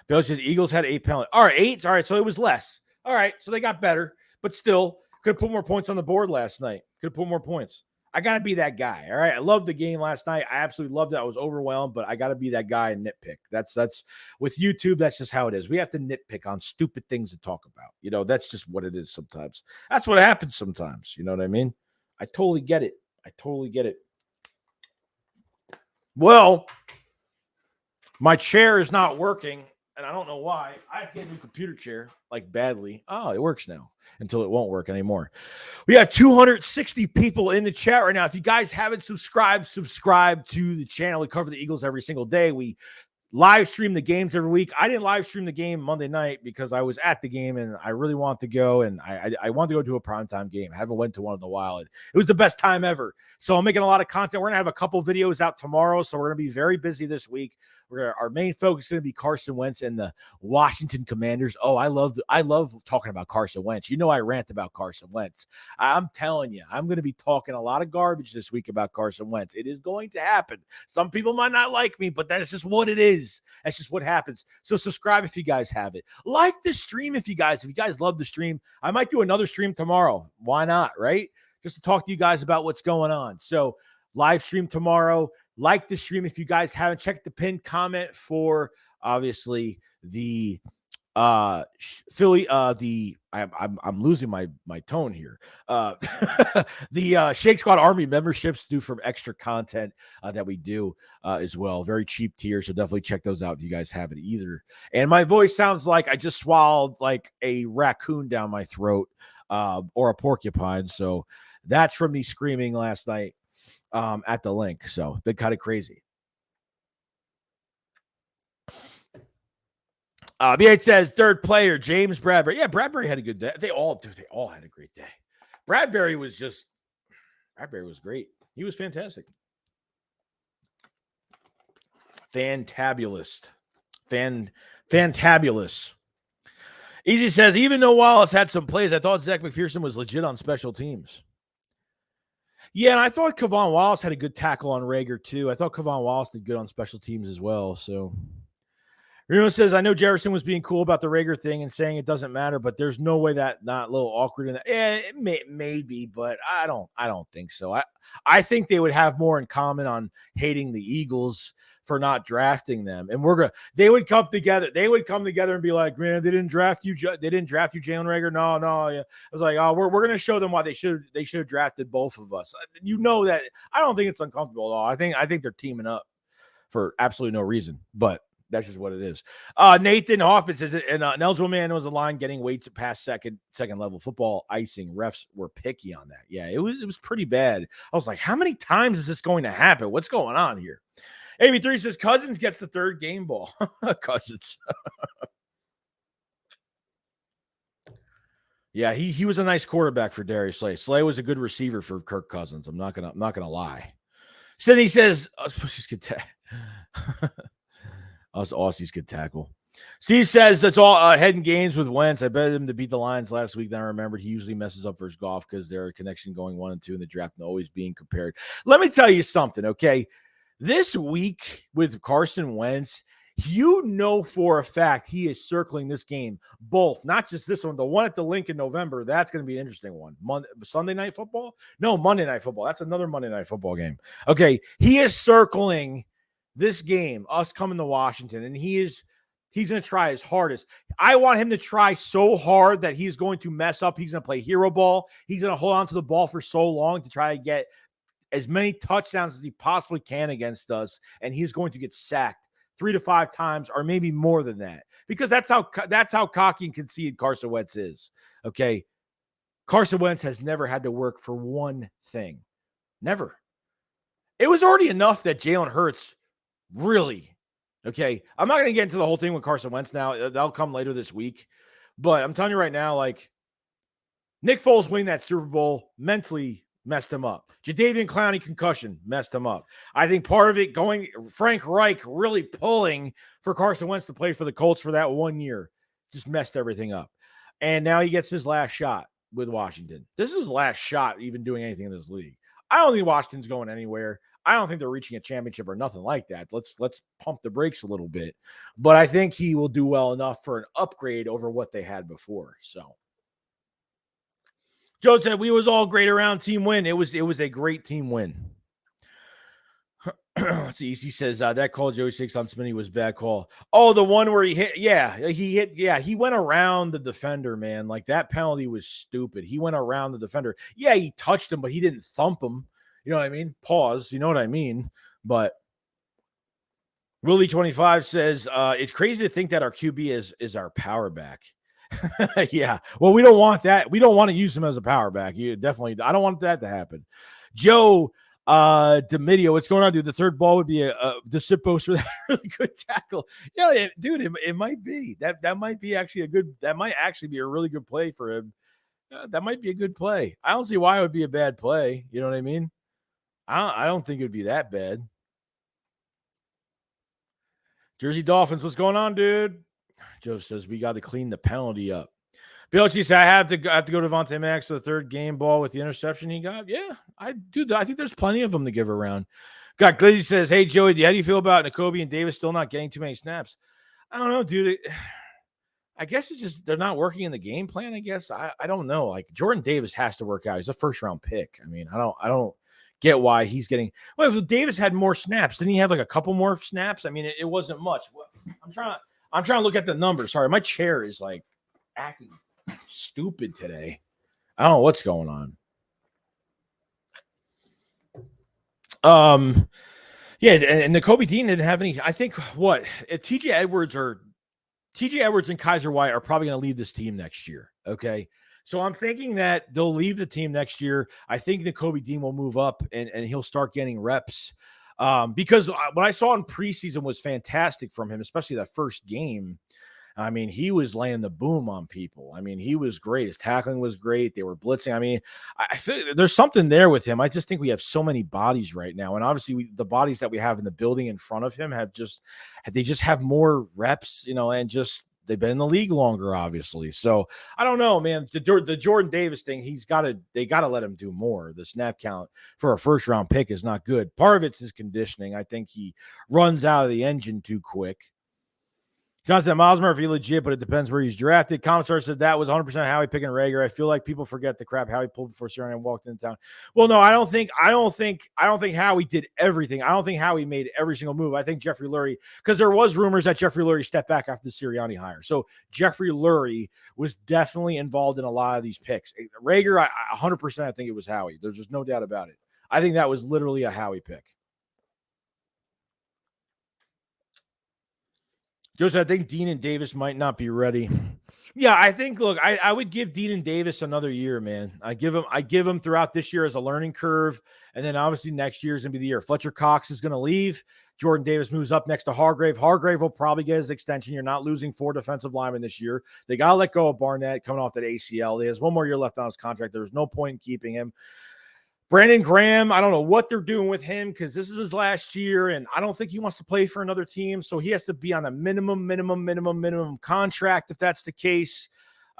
Bill says Eagles had 8 penalties. All right, 8. All right, so it was less. All right, so they got better, but still could have put more points on the board last night. Could have put more points. I got to be that guy. All right. I loved the game last night. I absolutely loved it. I was overwhelmed, but I got to be that guy and nitpick. That's with YouTube. That's just how it is. We have to nitpick on stupid things to talk about. That's just what it is sometimes. That's what happens sometimes. You know what I mean? I totally get it. Well, my chair is not working, and I don't know why. I have to get a new computer chair, like badly. Oh, it works now until it won't work anymore. We have 260 people in the chat right now. If you guys haven't subscribed to the channel. We cover the Eagles every single day. We live stream the games every week. I didn't live stream the game Monday night because I was at the game and I really wanted to go, and I wanted to go to a primetime game. I haven't went to one in a while. It was the best time ever. So I'm making a lot of content. We're going to have a couple videos out tomorrow, so we're going to be very busy this week. Our main focus is going to be Carson Wentz and the Washington Commanders. Oh, I love talking about Carson Wentz. I rant about Carson Wentz. I'm telling you, I'm going to be talking a lot of garbage this week about Carson Wentz. It is going to happen. Some people might not like me, but that's just what it is. That's just what happens. So subscribe if you guys have it. Like the stream if you guys love the stream. I might do another stream tomorrow. Why not, right? Just to talk to you guys about what's going on. So live stream tomorrow. Like the stream if you guys haven't. Checked the pinned comment for obviously the Philly. I'm losing my tone here. The Shake Squad Army memberships do for extra content that we do as well. Very cheap tier, so definitely check those out if you guys haven't either. And my voice sounds like I just swallowed like a raccoon down my throat or a porcupine. So that's from me screaming last night at the link. So been kind of crazy. B8 says third player, James Bradbury. Yeah, Bradbury had a good day. They all had a great day. Bradbury was great. He was fantastic. Fantabulous. Fantabulous. Easy says, even though Wallace had some plays, I thought Zach McPherson was legit on special teams. Yeah, and I thought Kevon Wallace had a good tackle on Reagor, too. I thought Kevon Wallace did good on special teams as well. So, Reno says, I know Jefferson was being cool about the Reagor thing and saying it doesn't matter, but there's no way that not a little awkward in that. Yeah, it may be, but I don't think so. I think they would have more in common on hating the Eagles for not drafting them. And they would come together. They would come together and be like, man, they didn't draft you. They didn't draft you, Jalen Reagor. No. Yeah. I was like, oh, we're going to show them why they should have drafted both of us. You know that. I don't think it's uncomfortable at all. I think they're teaming up for absolutely no reason, but that's just what it is. Nathan Hoffman says, an eligible man was a line getting way to past second level football icing. Refs were picky on that. Yeah, it was pretty bad. I was like, how many times is this going to happen? What's going on here? AB3 says Cousins gets the third game ball. Cousins. Yeah, he was a nice quarterback for Darius Slay. Slay was a good receiver for Kirk Cousins. I'm not gonna lie. Sydney says, us Aussies could tackle. Steve says that's all heading games with Wentz. I bet him to beat the Lions last week. Then I remembered he usually messes up for his golf because they're a connection going 1 and 2 in the draft and always being compared. Let me tell you something, okay? This week with Carson Wentz, you know for a fact he is circling this game. Both, not just this one, the one at the link in November. That's going to be an interesting one. Sunday Night Football? No, Monday Night Football. That's another Monday Night Football game. Okay, he is circling this game, us coming to Washington, and he's going to try his hardest. I want him to try so hard that he's going to mess up. He's going to play hero ball. He's going to hold on to the ball for so long to try to get as many touchdowns as he possibly can against us, and he's going to get sacked 3 to 5 times or maybe more than that, because that's how cocky and conceited Carson Wentz is. Okay, Carson Wentz has never had to work for one thing. Never. It was already enough that Jalen Hurts really, okay, I'm not going to get into the whole thing with Carson Wentz now. That'll come later this week. But I'm telling you right now, like, Nick Foles winning that Super Bowl mentally messed him up. Jadeveon Clowney concussion messed him up. I think part of it going Frank Reich really pulling for Carson Wentz to play for the Colts for that 1 year just messed everything up. And now he gets his last shot with Washington. This is his last shot even doing anything in this league. I don't think Washington's going anywhere. I don't think they're reaching a championship or nothing like that. Let's pump the brakes a little bit. But I think he will do well enough for an upgrade over what they had before. So Joe said we was all great around team win. It was a great team win. Let's see. He says that call Joey Six on Smitty was bad call. Oh, the one where he hit. He went around the defender, man. Like, that penalty was stupid. He went around the defender. Yeah, he touched him, but he didn't thump him. You know what I mean? Pause. You know what I mean? But Willie 25 says it's crazy to think that our QB is our power back. Yeah. Well, we don't want that. We don't want to use him as a power back. You definitely. I don't want that to happen. Joe Domidio, what's going on, dude? The third ball would be the sit post for that really good tackle. Yeah, dude, it might be that might be actually that might actually be a really good play for him. That might be a good play. I don't see why it would be a bad play. You know what I mean? I don't think it would be that bad. Jersey Dolphins, what's going on, dude? Joe says we got to clean the penalty up. Bill, she said I have to go to Devontae Max for the third game ball with the interception he got. Yeah, I do. I think there's plenty of them to give around. Got Glizzy says, hey Joey, how do you feel about Nakobe and Davis still not getting too many snaps? I don't know, dude. I guess it's just they're not working in the game plan. I guess I don't know. Like, Jordan Davis has to work out. He's a first round pick. I mean, I don't get why he's getting. Well, Davis had more snaps. Didn't he have like a couple more snaps? I mean, it wasn't much. I'm trying to look at the numbers. Sorry, my chair is like acting stupid today. I don't know what's going on. Yeah, and Nakobe Dean didn't have any. I think if TJ Edwards and Kaiser White are probably going to leave this team next year. Okay. So I'm thinking that they'll leave the team next year. I think Nakobe Dean will move up and he'll start getting reps. Because what I saw in preseason was fantastic from him, especially that first game. I mean, he was laying the boom on people. I mean, he was great. His tackling was great. They were blitzing. I mean, I feel there's something there with him. I just think we have so many bodies right now. And obviously the bodies that we have in the building in front of him they just have more reps, and just they've been in the league longer, obviously. So I don't know, man. The Jordan Davis thing, they got to let him do more. The snap count for a first round pick is not good. Part of it's his conditioning. I think he runs out of the engine too quick. John said Miles Murphy legit, but it depends where he's drafted. Commissar said that was 100% Howie picking Reagor. I feel like people forget the crap Howie pulled before Sirianni walked into town. Well, no, I don't think Howie did everything. I don't think Howie made every single move. I think Jeffrey Lurie, because there was rumors that Jeffrey Lurie stepped back after the Sirianni hire. So Jeffrey Lurie was definitely involved in a lot of these picks. Reagor, I 100% I think it was Howie. There's just no doubt about it. I think that was literally a Howie pick. Joseph, I think Dean and Davis might not be ready. Yeah, I think. Look, I would give Dean and Davis another year, man. I give them throughout this year as a learning curve, and then obviously next year is gonna be the year. Fletcher Cox is gonna leave. Jordan Davis moves up next to Hargrave. Hargrave will probably get his extension. You're not losing 4 defensive linemen this year. They gotta let go of Barnett coming off that ACL. He has 1 more year left on his contract. There's no point in keeping him. Brandon Graham, I don't know what they're doing with him because this is his last year, and I don't think he wants to play for another team. So he has to be on a minimum contract if that's the case.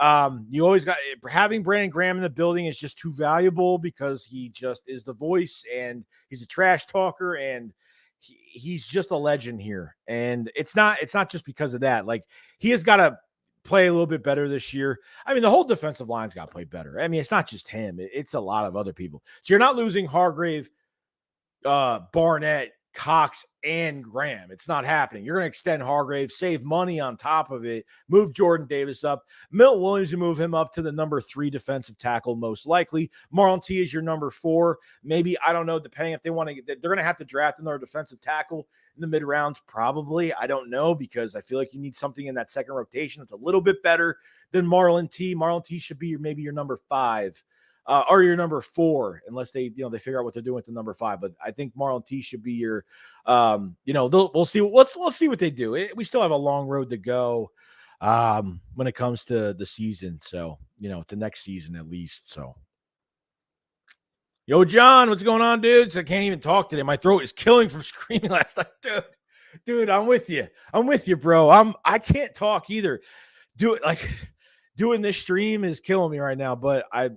You always got having Brandon Graham in the building is just too valuable because he just is the voice and he's a trash talker and he's just a legend here. And it's not just because of that. Like he has got to play a little bit better this year. I mean, the whole defensive line's got to play better. I mean, it's not just him. It's a lot of other people. So you're not losing Hargrave, Barnett, Cox, and Graham. It's not happening. You're going to extend Hargrave, save money on top of it, move Jordan Davis up. Milton Williams, you move him up to the number 3 defensive tackle, most likely. Marlon T is your number 4. Maybe, I don't know, depending if they want to, they're going to have to draft another defensive tackle in the mid rounds, probably. I don't know, because I feel like you need something in that second rotation that's a little bit better than Marlon T. Marlon T should be maybe your number 5. Or your number 4, unless they figure out what they're doing with the number 5. But I think Marlon T should be your, we'll see. Let's see what they do. We still have a long road to go when it comes to the season. So, the next season at least. So, yo, John, what's going on, dude? So I can't even talk today. My throat is killing from screaming last night, dude. I'm with you, bro. I can't talk either. Doing this stream is killing me right now, but I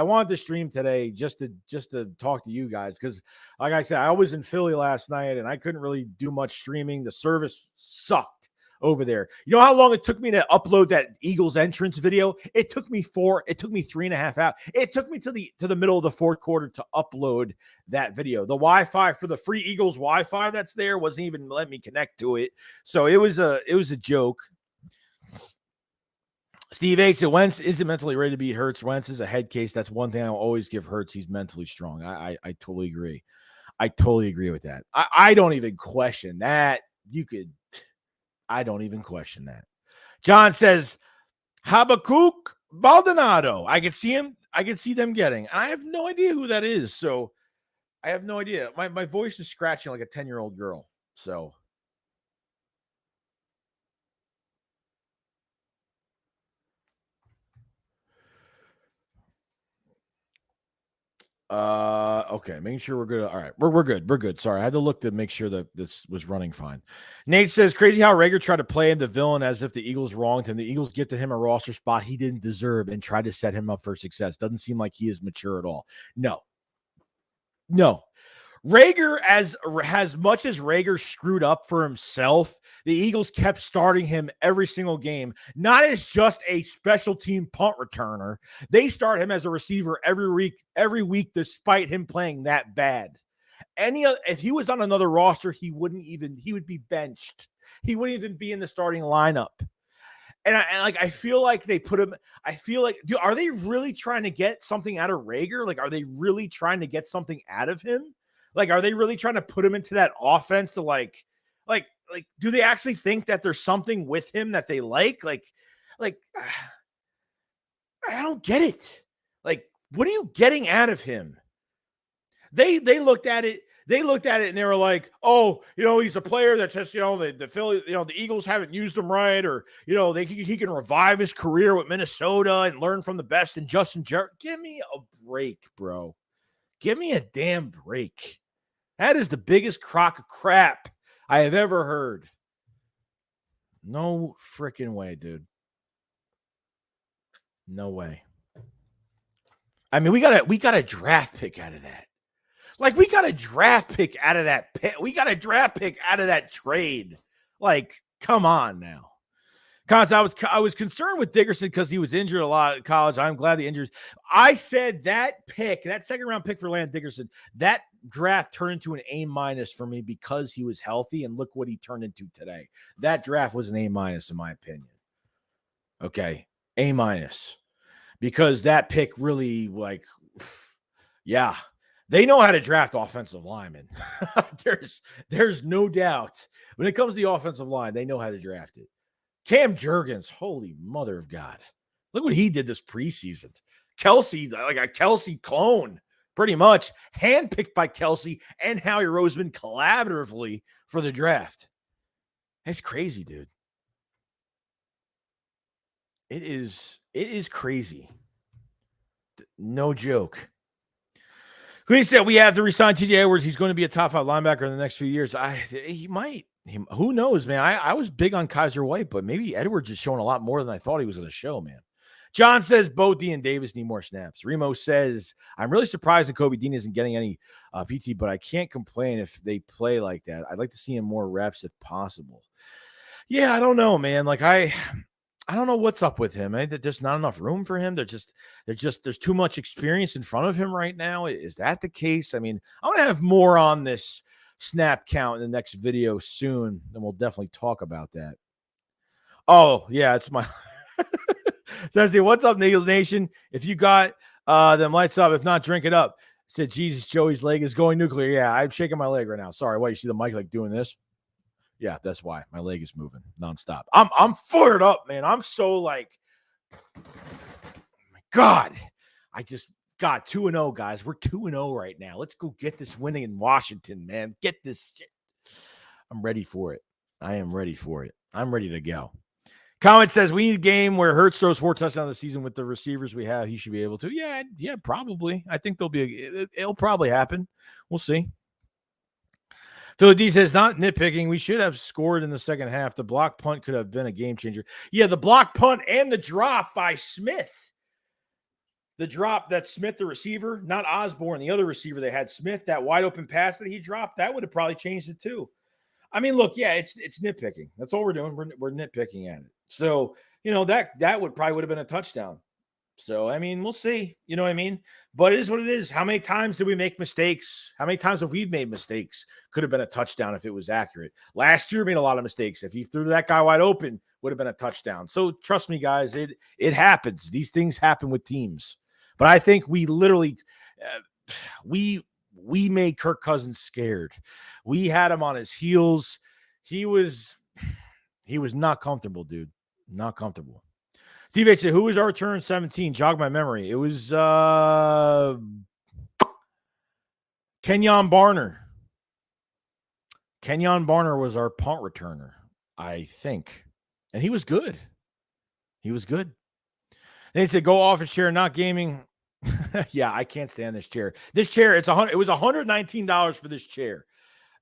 wanted to stream today just to talk to you guys because, like I said, I was in Philly last night and I couldn't really do much streaming. The service sucked over there. You know how long it took me to upload that Eagles entrance video? It took me 3.5 hours. It took me to the middle of the 4th quarter to upload that video. The Wi-Fi for the free Eagles Wi-Fi that's there wasn't even letting me connect to it, so it was a joke. Steve H said Wentz isn't mentally ready to beat Hurts. Wentz is a head case. That's one thing I'll always give Hurts. He's mentally strong. I totally agree. I totally agree with that. I don't even question that. I don't even question that. John says Habakkuk Baldonado. I could see him. I could see them getting. I have no idea who that is. So I have no idea. My voice is scratching like a 10-year-old girl. So. Okay, making sure we're good. All right, we're good. Sorry, I had to look to make sure that this was running fine. Nate says crazy how Reagor tried to play in the villain as if the Eagles wronged him. The Eagles gifted him a roster spot he didn't deserve and tried to set him up for success. Doesn't seem like he is mature at all. No. Reagor, as much as Reagor screwed up for himself, the Eagles kept starting him every single game, not as just a special team punt returner. They start him as a receiver every week, despite him playing that bad. If he was on another roster, he would be benched. He wouldn't even be in the starting lineup. And I feel like they put him. I feel like, are they really trying to get something out of Reagor? Like, are they really trying to get something out of him? Like, are they really trying to put him into that offense to like, do they actually think that there's something with him that they like? Like, I don't get it. Like, what are you getting out of him? They looked at it. And they were like, oh, he's a player that's just, the Philly, the Eagles haven't used him right, or, he can revive his career with Minnesota and learn from the best in Justin Jarrett. Give me a break, bro. Give me a damn break. That is the biggest crock of crap I have ever heard. No freaking way, dude. No way. I mean, we got a draft pick out of that. Like, we got a draft pick out of that. We got a draft pick out of that trade. Like, Come on now. Cons, I was concerned with Dickerson because he was injured a lot at college. I'm glad the injuries. I said that pick, that second round pick for Landon Dickerson, that draft turned into an A- for me because he was healthy, and look what he turned into today. That draft was an A- in my opinion. Okay, A- because that pick really, like, yeah, they know how to draft offensive linemen. there's no doubt when it comes to the offensive line, they know how to draft it. Cam Jurgens, holy mother of God. Look what he did this preseason. Kelsey, like a Kelsey clone, pretty much. Handpicked by Kelsey and Howie Roseman collaboratively for the draft. It's crazy, dude. It is crazy. No joke. He said we have to resign TJ Edwards. He's going to be a top 5 linebacker in the next few years. He might. Who knows, man? I was big on Kaiser White, but maybe Edwards is showing a lot more than I thought he was going to show, man. John says Bo D and Davis need more snaps. Remo says, I'm really surprised that Kobe Dean isn't getting any PT, but I can't complain if they play like that. I'd like to see him more reps if possible. Yeah, I don't know, man. Like I don't know what's up with him. There's just not enough room for him. There's too much experience in front of him right now. Is that the case? I mean, I'm going to have more on this snap count in the next video soon, and we'll definitely talk about that. Oh, yeah, it's my Sassy, what's up, Eagles Nation? If you got them lights up, if not, drink it up. Said, Jesus, Joey's leg is going nuclear. Yeah, I'm shaking my leg right now. Sorry, why you see the mic like doing this? Yeah, that's why my leg is moving nonstop. I'm fired up, man. I'm so like, oh my God, I just got 2-0, guys. We're 2-0 right now. Let's go get this winning in Washington, man. Get this shit. I'm ready for it. I am ready for it. I'm ready to go. Comment says we need a game where Hurts throws 4 touchdowns this season with the receivers we have. He should be able to. Yeah, probably. I think it'll probably happen. We'll see. Philly D says, not nitpicking. We should have scored in the second half. The block punt could have been a game changer. Yeah, the block punt and the drop by Smith. The drop that Smith, the receiver, not Osborne, the other receiver they had, Smith, that wide open pass that he dropped, that would have probably changed it too. I mean, look, yeah, it's nitpicking. That's all we're doing. We're nitpicking at it. So, that would have been a touchdown. So, I mean, we'll see. You know what I mean? But it is what it is. How many times do we make mistakes? How many times have we made mistakes? Could have been a touchdown if it was accurate. Last year, made a lot of mistakes. If he threw that guy wide open, would have been a touchdown. So, trust me, guys, it happens. These things happen with teams. But I think we literally we made Kirk Cousins scared. We had him on his heels. He was not comfortable, dude. Not comfortable. Steve H said, who was our return 17? Jog my memory. It was Kenyon Barner. Kenyon Barner was our punt returner, I think. And he was good. He was good. And he said, go office chair, not gaming. Yeah, I can't stand this chair. This chair, it was $119 for this chair.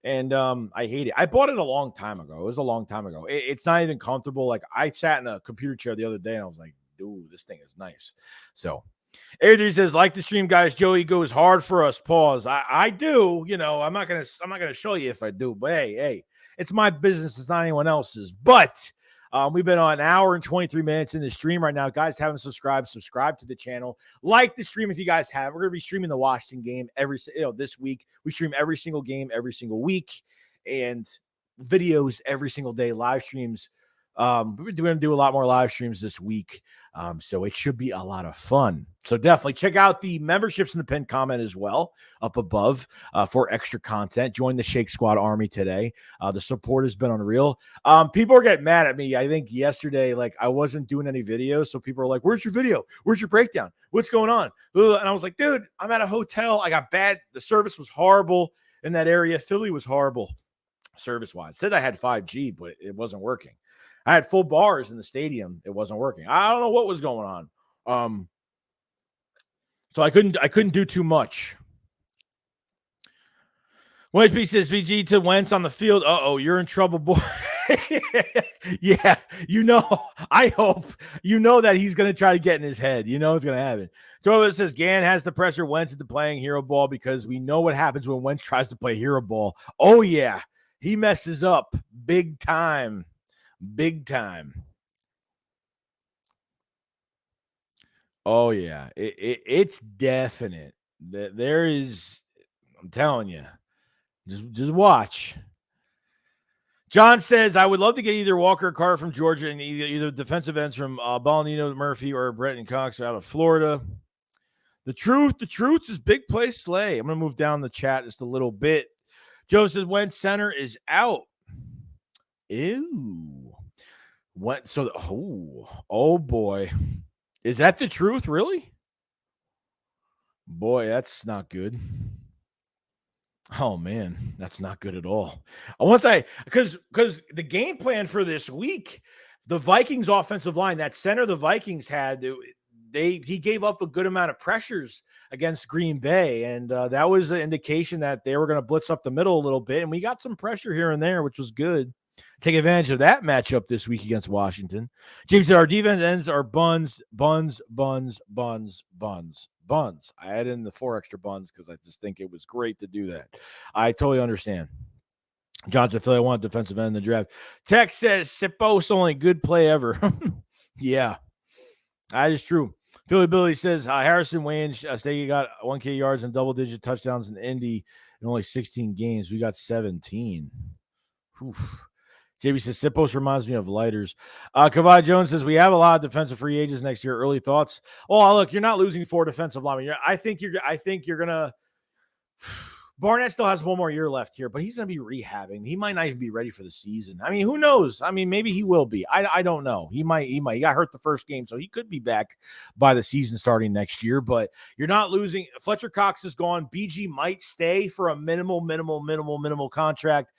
And I hate it. I bought it a long time ago. It was a long time ago. It's not even comfortable. Like, I sat in a computer chair the other day and I was like, dude, this thing is nice. So Adrian says, like the stream, guys, Joey goes hard for us. Pause. I do, I'm not gonna show you if I do, but hey, it's my business, it's not anyone else's. But we've been on an hour and 23 minutes in the stream right now. Guys, haven't subscribe to the channel. Like the stream if you guys have. We're going to be streaming the Washington game this week. We stream every single game every single week and videos every single day, live streams. We're going to do a lot more live streams this week. So it should be a lot of fun. So definitely check out the memberships in the pinned comment as well up above for extra content. Join the Shake Squad army today. The support has been unreal. People are getting mad at me. I think yesterday, like, I wasn't doing any videos. So people are like, where's your video? Where's your breakdown? What's going on? And I was like, dude, I'm at a hotel. I got bad. The service was horrible in that area. Philly was horrible service-wise. Said I had 5G, but it wasn't working. I had full bars in the stadium. It wasn't working. I don't know what was going on. So I couldn't do too much. Wentz says BG to Wentz on the field. You're in trouble, boy. Yeah, I hope that he's going to try to get in his head. It's going to happen. Toilet says Gann has to pressure Wentz into playing hero ball because we know what happens when Wentz tries to play hero ball. Oh, yeah. He messes up big time. Big time. Oh, yeah. It's definite. There is, I'm telling you, just watch. John says, I would love to get either Walker or Carter from Georgia and either defensive ends from Balinino Murphy or Bretton Cox out of Florida. The truth is big play Slay. I'm going to move down the chat just a little bit. Joe says, Wentz center is out. Ew. What? So, oh boy. Is that the truth, really? Boy, that's not good. Oh man, that's not good at all. Because the game plan for this week, the Vikings offensive line, that center the Vikings had, he gave up a good amount of pressures against Green Bay, and that was an indication that they were going to blitz up the middle a little bit, and we got some pressure here and there, which was good. Take advantage of that matchup this week against Washington. James said our defense ends are buns. I added in the 4 extra buns because I just think it was great to do that. I totally understand. Johnson, I feel like I want defensive end in the draft. Tech says Sipos only good play ever. Yeah, that is true. Philly Billy says Harrison Wayne State got 1K yards and double-digit touchdowns in Indy in only 16 games. We got 17. Oof. JB says Sipos reminds me of lighters. Kavai Jones says we have a lot of defensive free agents next year. Early thoughts? Oh, look, you're not losing 4 defensive linemen. I think you're gonna. Barnett still has 1 more year left here, but he's gonna be rehabbing. He might not even be ready for the season. I mean, who knows? I mean, maybe he will be. I don't know. He might. He got hurt the first game, so he could be back by the season starting next year. But you're not losing. Fletcher Cox is gone. BG might stay for a minimal contract.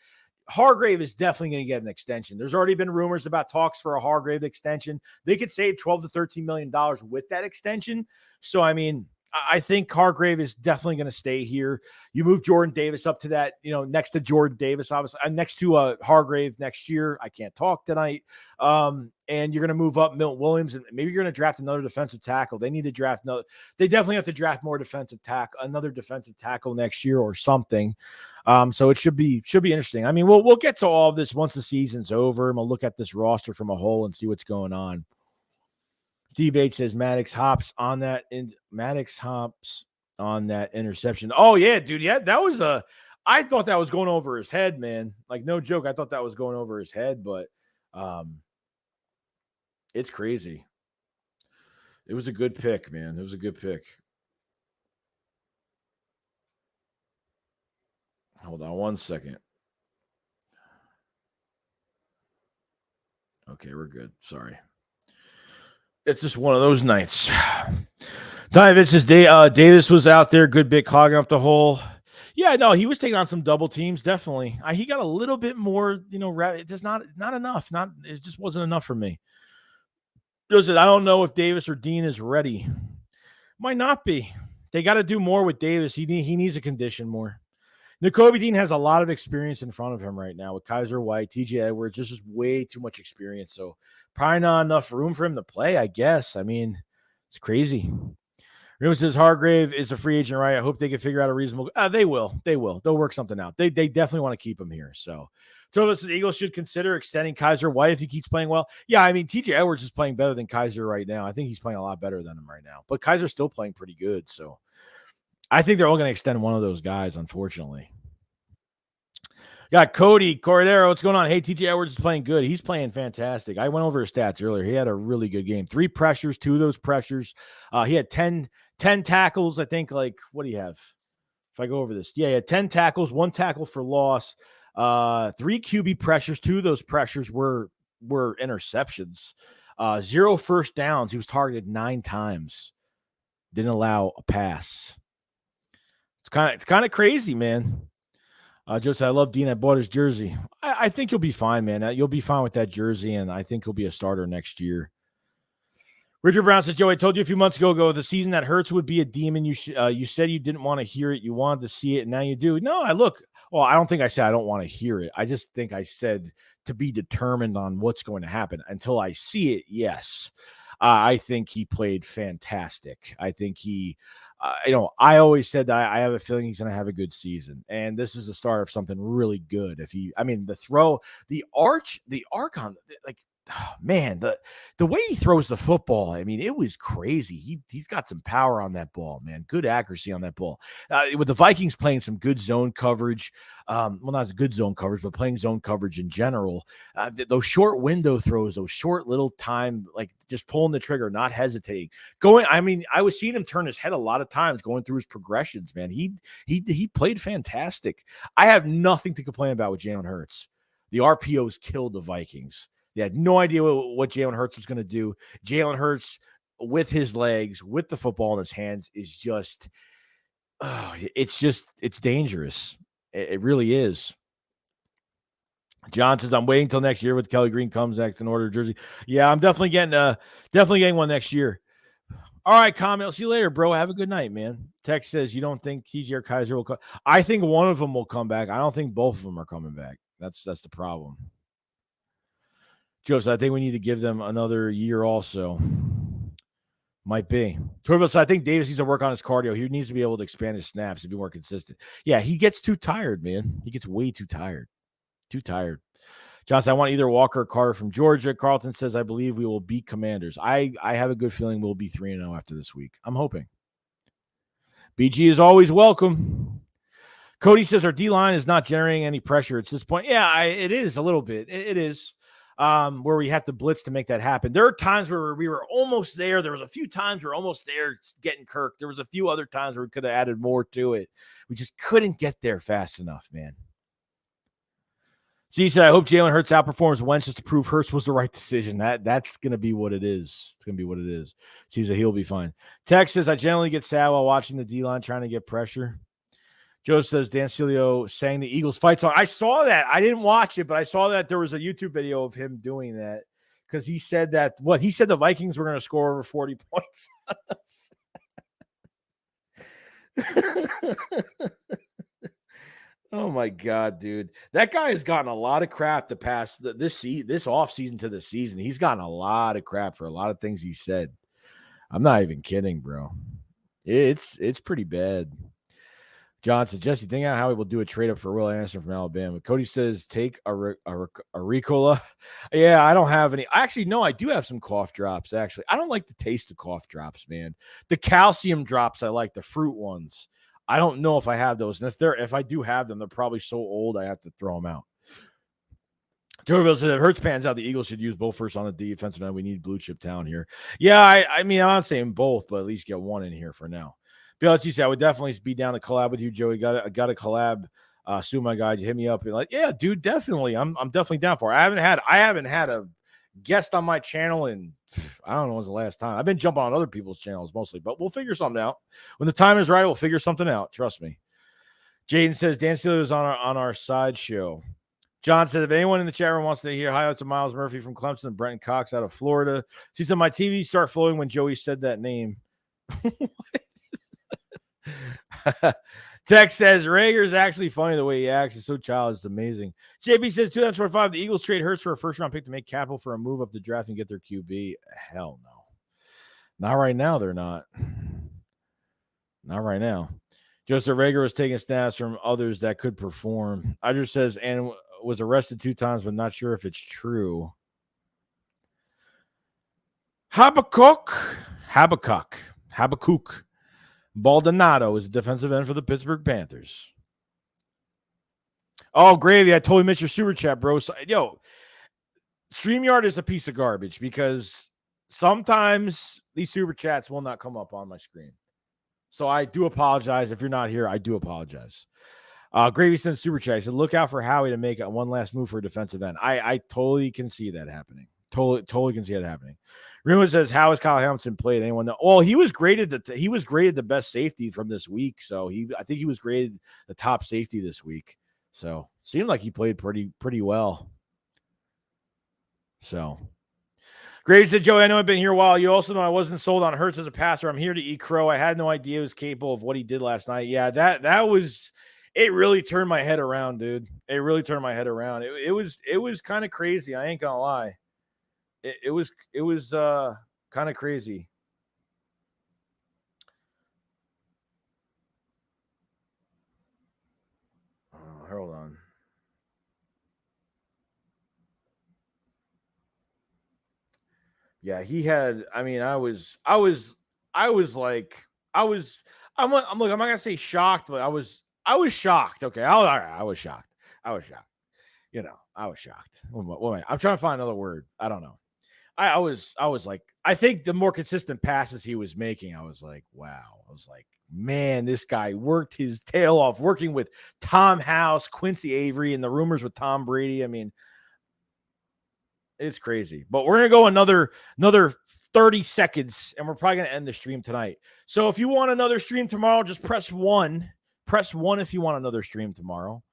Hargrave is definitely going to get an extension. There's already been rumors about talks for a Hargrave extension. They could save $12 to $13 million with that extension. So, I mean, I think Hargrave is definitely going to stay here. You move Jordan Davis up to that, next to Jordan Davis, obviously, next to Hargrave next year. I can't talk tonight. And you're going to move up Milton Williams, and maybe you're going to draft another defensive tackle. They need to draft another. They definitely have to draft more another defensive tackle next year or something. So it should be interesting. I mean, we'll get to all of this once the season's over, and we'll look at this roster from a whole and see what's going on. Steve H says Maddox hops on that interception. Oh yeah, dude. Yeah, that was I thought that was going over his head, man. Like, no joke. I thought that was going over his head, but it's crazy. It was a good pick, man. It was a good pick. Hold on 1 second. Okay, we're good. Sorry. It's just one of those nights. Dive says Davis was out there, good bit clogging up the hole. Yeah, no, he was taking on some double teams, definitely. He got a little bit more, it's just not enough. It just wasn't enough for me. I don't know if Davis or Dean is ready. Might not be. They got to do more with Davis. He needs a condition more. N'Kobe Dean has a lot of experience in front of him right now with Kaiser White, TJ Edwards. There's just way too much experience. So probably not enough room for him to play, I guess. I mean, it's crazy. Remo says Hargrave is a free agent, right? I hope they can figure out a reasonable. They will. They'll work something out. They definitely want to keep him here. So Tovis says Eagles should consider extending Kaiser White if he keeps playing well. Yeah, I mean, TJ Edwards is playing better than Kaiser right now. I think he's playing a lot better than him right now. But Kaiser's still playing pretty good. So I think they're all going to extend one of those guys, unfortunately. Got Cody Cordero. What's going on? Hey, TJ Edwards is playing good. He's playing fantastic. I went over his stats earlier. He had a really good game. 3 pressures, 2 of those pressures. He had 10 tackles. I think, what do you have? If I go over this. Yeah, he had 10 tackles, 1 tackle for loss, 3 QB pressures. 2 of those pressures were interceptions. 0 first downs. He was targeted 9 times. Didn't allow a pass. It's kind of crazy, man. Joe said, I love Dean. I bought his jersey. I think you'll be fine, man. You'll be fine with that jersey, and I think he'll be a starter next year. Richard Brown says, Joe, I told you a few months ago the season that Hurts would be a demon. You said you didn't want to hear it. You wanted to see it, and now you do. No, I don't think I said I don't want to hear it. I just think I said to be determined on what's going to happen. Until I see it, yes. I think he played fantastic. I think he I always said that I have a feeling he's going to have a good season, and this is the start of something really good. The arc on, like, oh, man, the way he throws the football, I mean, it was crazy. He's got some power on that ball, man. Good accuracy on that ball. With the Vikings playing some good zone coverage, well, not good zone coverage, but playing zone coverage in general. Those short window throws, those short little time, like just pulling the trigger, not hesitating. I was seeing him turn his head a lot of times going through his progressions, man. He played fantastic. I have nothing to complain about with Jalen Hurts. The RPOs killed the Vikings. They had no idea what Jalen Hurts was going to do. Jalen Hurts with his legs, with the football in his hands, is just, it's dangerous. It really is. John says, I'm waiting till next year with Kelly Green comes next in order jersey. Yeah, I'm definitely getting one next year. All right, Kamil, see you later, bro. Have a good night, man. Tex says, you don't think TJ or Kaiser will come? I think one of them will come back. I don't think both of them are coming back. That's the problem. Joseph, I think we need to give them another year also. Might be. Torvald said, I think Davis needs to work on his cardio. He needs to be able to expand his snaps and be more consistent. Yeah, he gets too tired, man. He gets way too tired. Too tired. Johnson, I want either Walker or Carter from Georgia. Carlton says, I believe we will beat Commanders. I have a good feeling we'll be 3-0 after this week. I'm hoping. BG is always welcome. Cody says, our D-line is not generating any pressure at this point. Yeah, it is a little bit. It is. Where we have to blitz to make that happen. There are times where we were almost there. There was a few times we were almost there getting Kirk. There was a few other times where we could have added more to it. We just couldn't get there fast enough, man. So he said, I hope Jalen Hurts outperforms Wentz just to prove Hurts was the right decision. That's going to be what it is. It's going to be what it is. So he said he'll be fine. Tex says, I generally get sad while watching the D-line trying to get pressure. Joe says, Dan Cilio sang the Eagles fight song. I saw that. I didn't watch it, but I saw that there was a YouTube video of him doing that because he said that, he said the Vikings were going to score over 40 points. Oh, my God, dude. That guy has gotten a lot of crap this offseason to the season. He's gotten a lot of crap for a lot of things he said. I'm not even kidding, bro. It's pretty bad. John says, Jesse, think out how he will do a trade up for Will Anderson from Alabama. Cody says, take a Ricola. Yeah, I don't have any. Actually, no, I do have some cough drops, actually. I don't like the taste of cough drops, man. The calcium drops, I like the fruit ones. I don't know if I have those. And if I do have them, they're probably so old I have to throw them out. Turville said, if Hurts pans out, the Eagles should use both first on the defensive end. We need blue chip town here. Yeah, I mean, I'm not saying both, but at least get one in here for now. BLT said, I would definitely be down to collab with you, Joey. Got a collab. Sue, my guy, you hit me up and like, yeah, dude, definitely. I'm definitely down for it. I haven't had a guest on my channel in, I don't know when's the last time. I've been jumping on other people's channels mostly, but we'll figure something out. When the time is right, we'll figure something out. Trust me. Jaden says, Dan Steeler is on our side show. John said, if anyone in the chat room wants to hear highlights of Miles Murphy from Clemson and Brenton Cox out of Florida. She said, my TV started flowing when Joey said that name. Tex says Reagor is actually funny the way he acts. He's so childish. It's amazing. JB says 2025, the Eagles trade Hurts for a first round pick to make capital for a move up the draft and get their QB. Hell no. Not right now, they're not. Not right now. Joseph Reagor was taking snaps from others that could perform. Idris says, and was arrested 2 times, but not sure if it's true. Habakkuk Baldonado is a defensive end for the Pittsburgh Panthers. Oh, Gravy, I totally missed your super chat, bro. So, StreamYard is a piece of garbage because sometimes these super chats will not come up on my screen. So I do apologize. If you're not here, I do apologize. Gravy sent super chat. He said, look out for Howie to make one last move for a defensive end. I totally can see that happening. Totally can see that happening. Remo says, how has Kyle Hamilton played? Anyone know? Well, he was graded the best safety from this week. So I think he was graded the top safety this week. So seemed like he played pretty well. So Gravy said, Joey, I know I've been here a while. You also know I wasn't sold on Hurts as a passer. I'm here to eat crow. I had no idea he was capable of what he did last night. Yeah, that was it. Really turned my head around, dude. It really turned my head around. It was kind of crazy. I ain't gonna lie. It was kind of crazy. hold on. Yeah, he had. I mean, I was like, I'm not gonna say shocked, but I was shocked. Okay, all right, I was shocked. I was shocked. I was shocked. I'm trying to find another word. I don't know. I was like, I think the more consistent passes he was making, I was like, wow. I was like, man, this guy worked his tail off working with Tom House, Quincy Avery, and the rumors with Tom Brady. I mean, it's crazy. But we're gonna go another 30 seconds, and we're probably gonna end the stream tonight. So if you want another stream tomorrow, just press one. Press one if you want another stream tomorrow.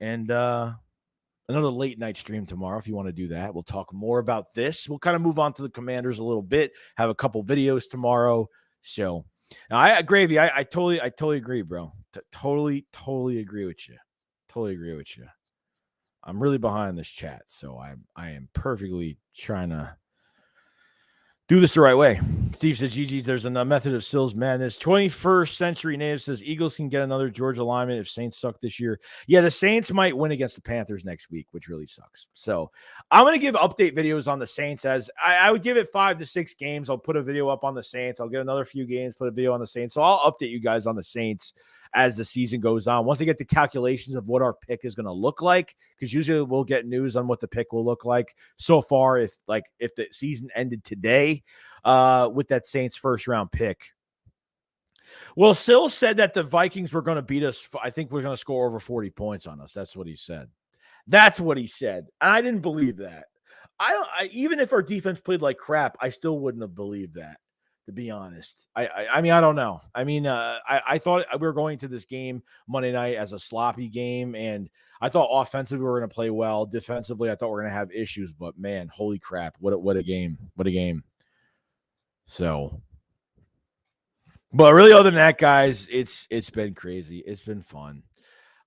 And another late night stream tomorrow if you want to do that. We'll talk more about this. We'll kind of move on to the Commanders a little bit, have a couple videos tomorrow. So Gravy, I totally agree, bro. Totally agree with you. Totally agree with you. I'm really behind this chat, so I am perfectly trying to do this the right way. Steve says, GG, there's a method of Sills madness. 21st Century Native says, Eagles can get another Georgia lineman if Saints suck this year. Yeah, the Saints might win against the Panthers next week, which really sucks. So I'm going to give update videos on the Saints as I would give it 5 to 6 games. I'll put a video up on the Saints. I'll get another few games, put a video on the Saints. So I'll update you guys on the Saints as the season goes on. Once I get the calculations of what our pick is going to look like, because usually we'll get news on what the pick will look like. So far, if the season ended today with that Saints first round pick. Well, Sill said that the Vikings were going to beat us. I think we're going to score over 40 points on us. That's what he said. That's what he said. And I didn't believe that. Even if our defense played like crap, I still wouldn't have believed that. To be honest, I mean, I don't know. I mean, I thought we were going to this game Monday night as a sloppy game, and I thought offensively we were going to play well. Defensively, I thought we were going to have issues, but man, holy crap. What a game. What a game. So, but really other than that, guys, it's been crazy. It's been fun.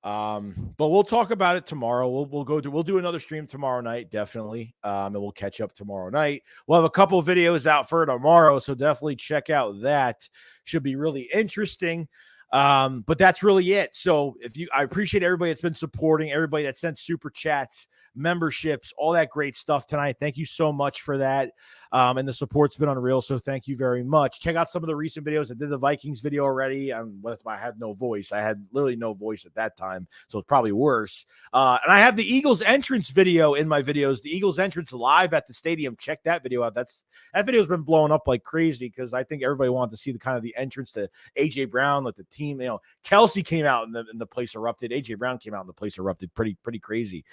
But we'll talk about it tomorrow. We'll do another stream tomorrow night, definitely. And we'll catch up tomorrow night. We'll have a couple of videos out for tomorrow, so definitely check out that. Should be really interesting. But that's really it. So I appreciate everybody that's been supporting, everybody that sent super chats, memberships, all that great stuff tonight. Thank you so much for that. And the support's been unreal. So thank you very much. Check out some of the recent videos. I did the Vikings video already. I had no voice. I had literally no voice at that time. So it's probably worse. And I have the Eagles entrance video in my videos, the Eagles entrance live at the stadium. Check that video out. That video's been blowing up like crazy because I think everybody wanted to see the entrance to AJ Brown, like the team. Kelsey came out and the place erupted. AJ Brown came out and the place erupted. Pretty crazy.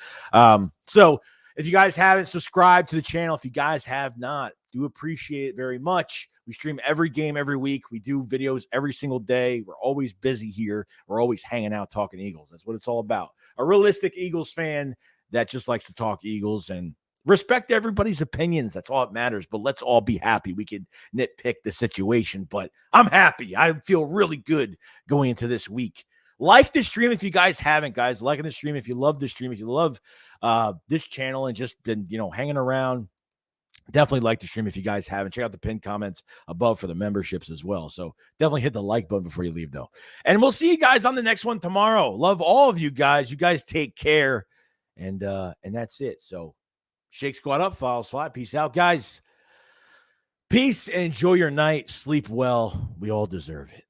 So if you guys haven't subscribed to the channel, if you guys have not, do appreciate it very much. We stream every game every week. We do videos every single day. We're always busy here. We're always hanging out talking Eagles. That's what it's all about. A realistic Eagles fan that just likes to talk Eagles and respect everybody's opinions. That's all that matters. But let's all be happy. We could nitpick the situation, but I'm happy. I feel really good going into this week. Like the stream if you guys haven't, guys. Liking the stream if you love the stream, if you love this channel and just been hanging around. Definitely like the stream if you guys haven't. Check out the pinned comments above for the memberships as well. So definitely hit the like button before you leave, though. And we'll see you guys on the next one tomorrow. Love all of you guys. You guys take care. And that's it. So Shake Squad up, Files Fly. Peace out, guys. Peace and enjoy your night. Sleep well. We all deserve it.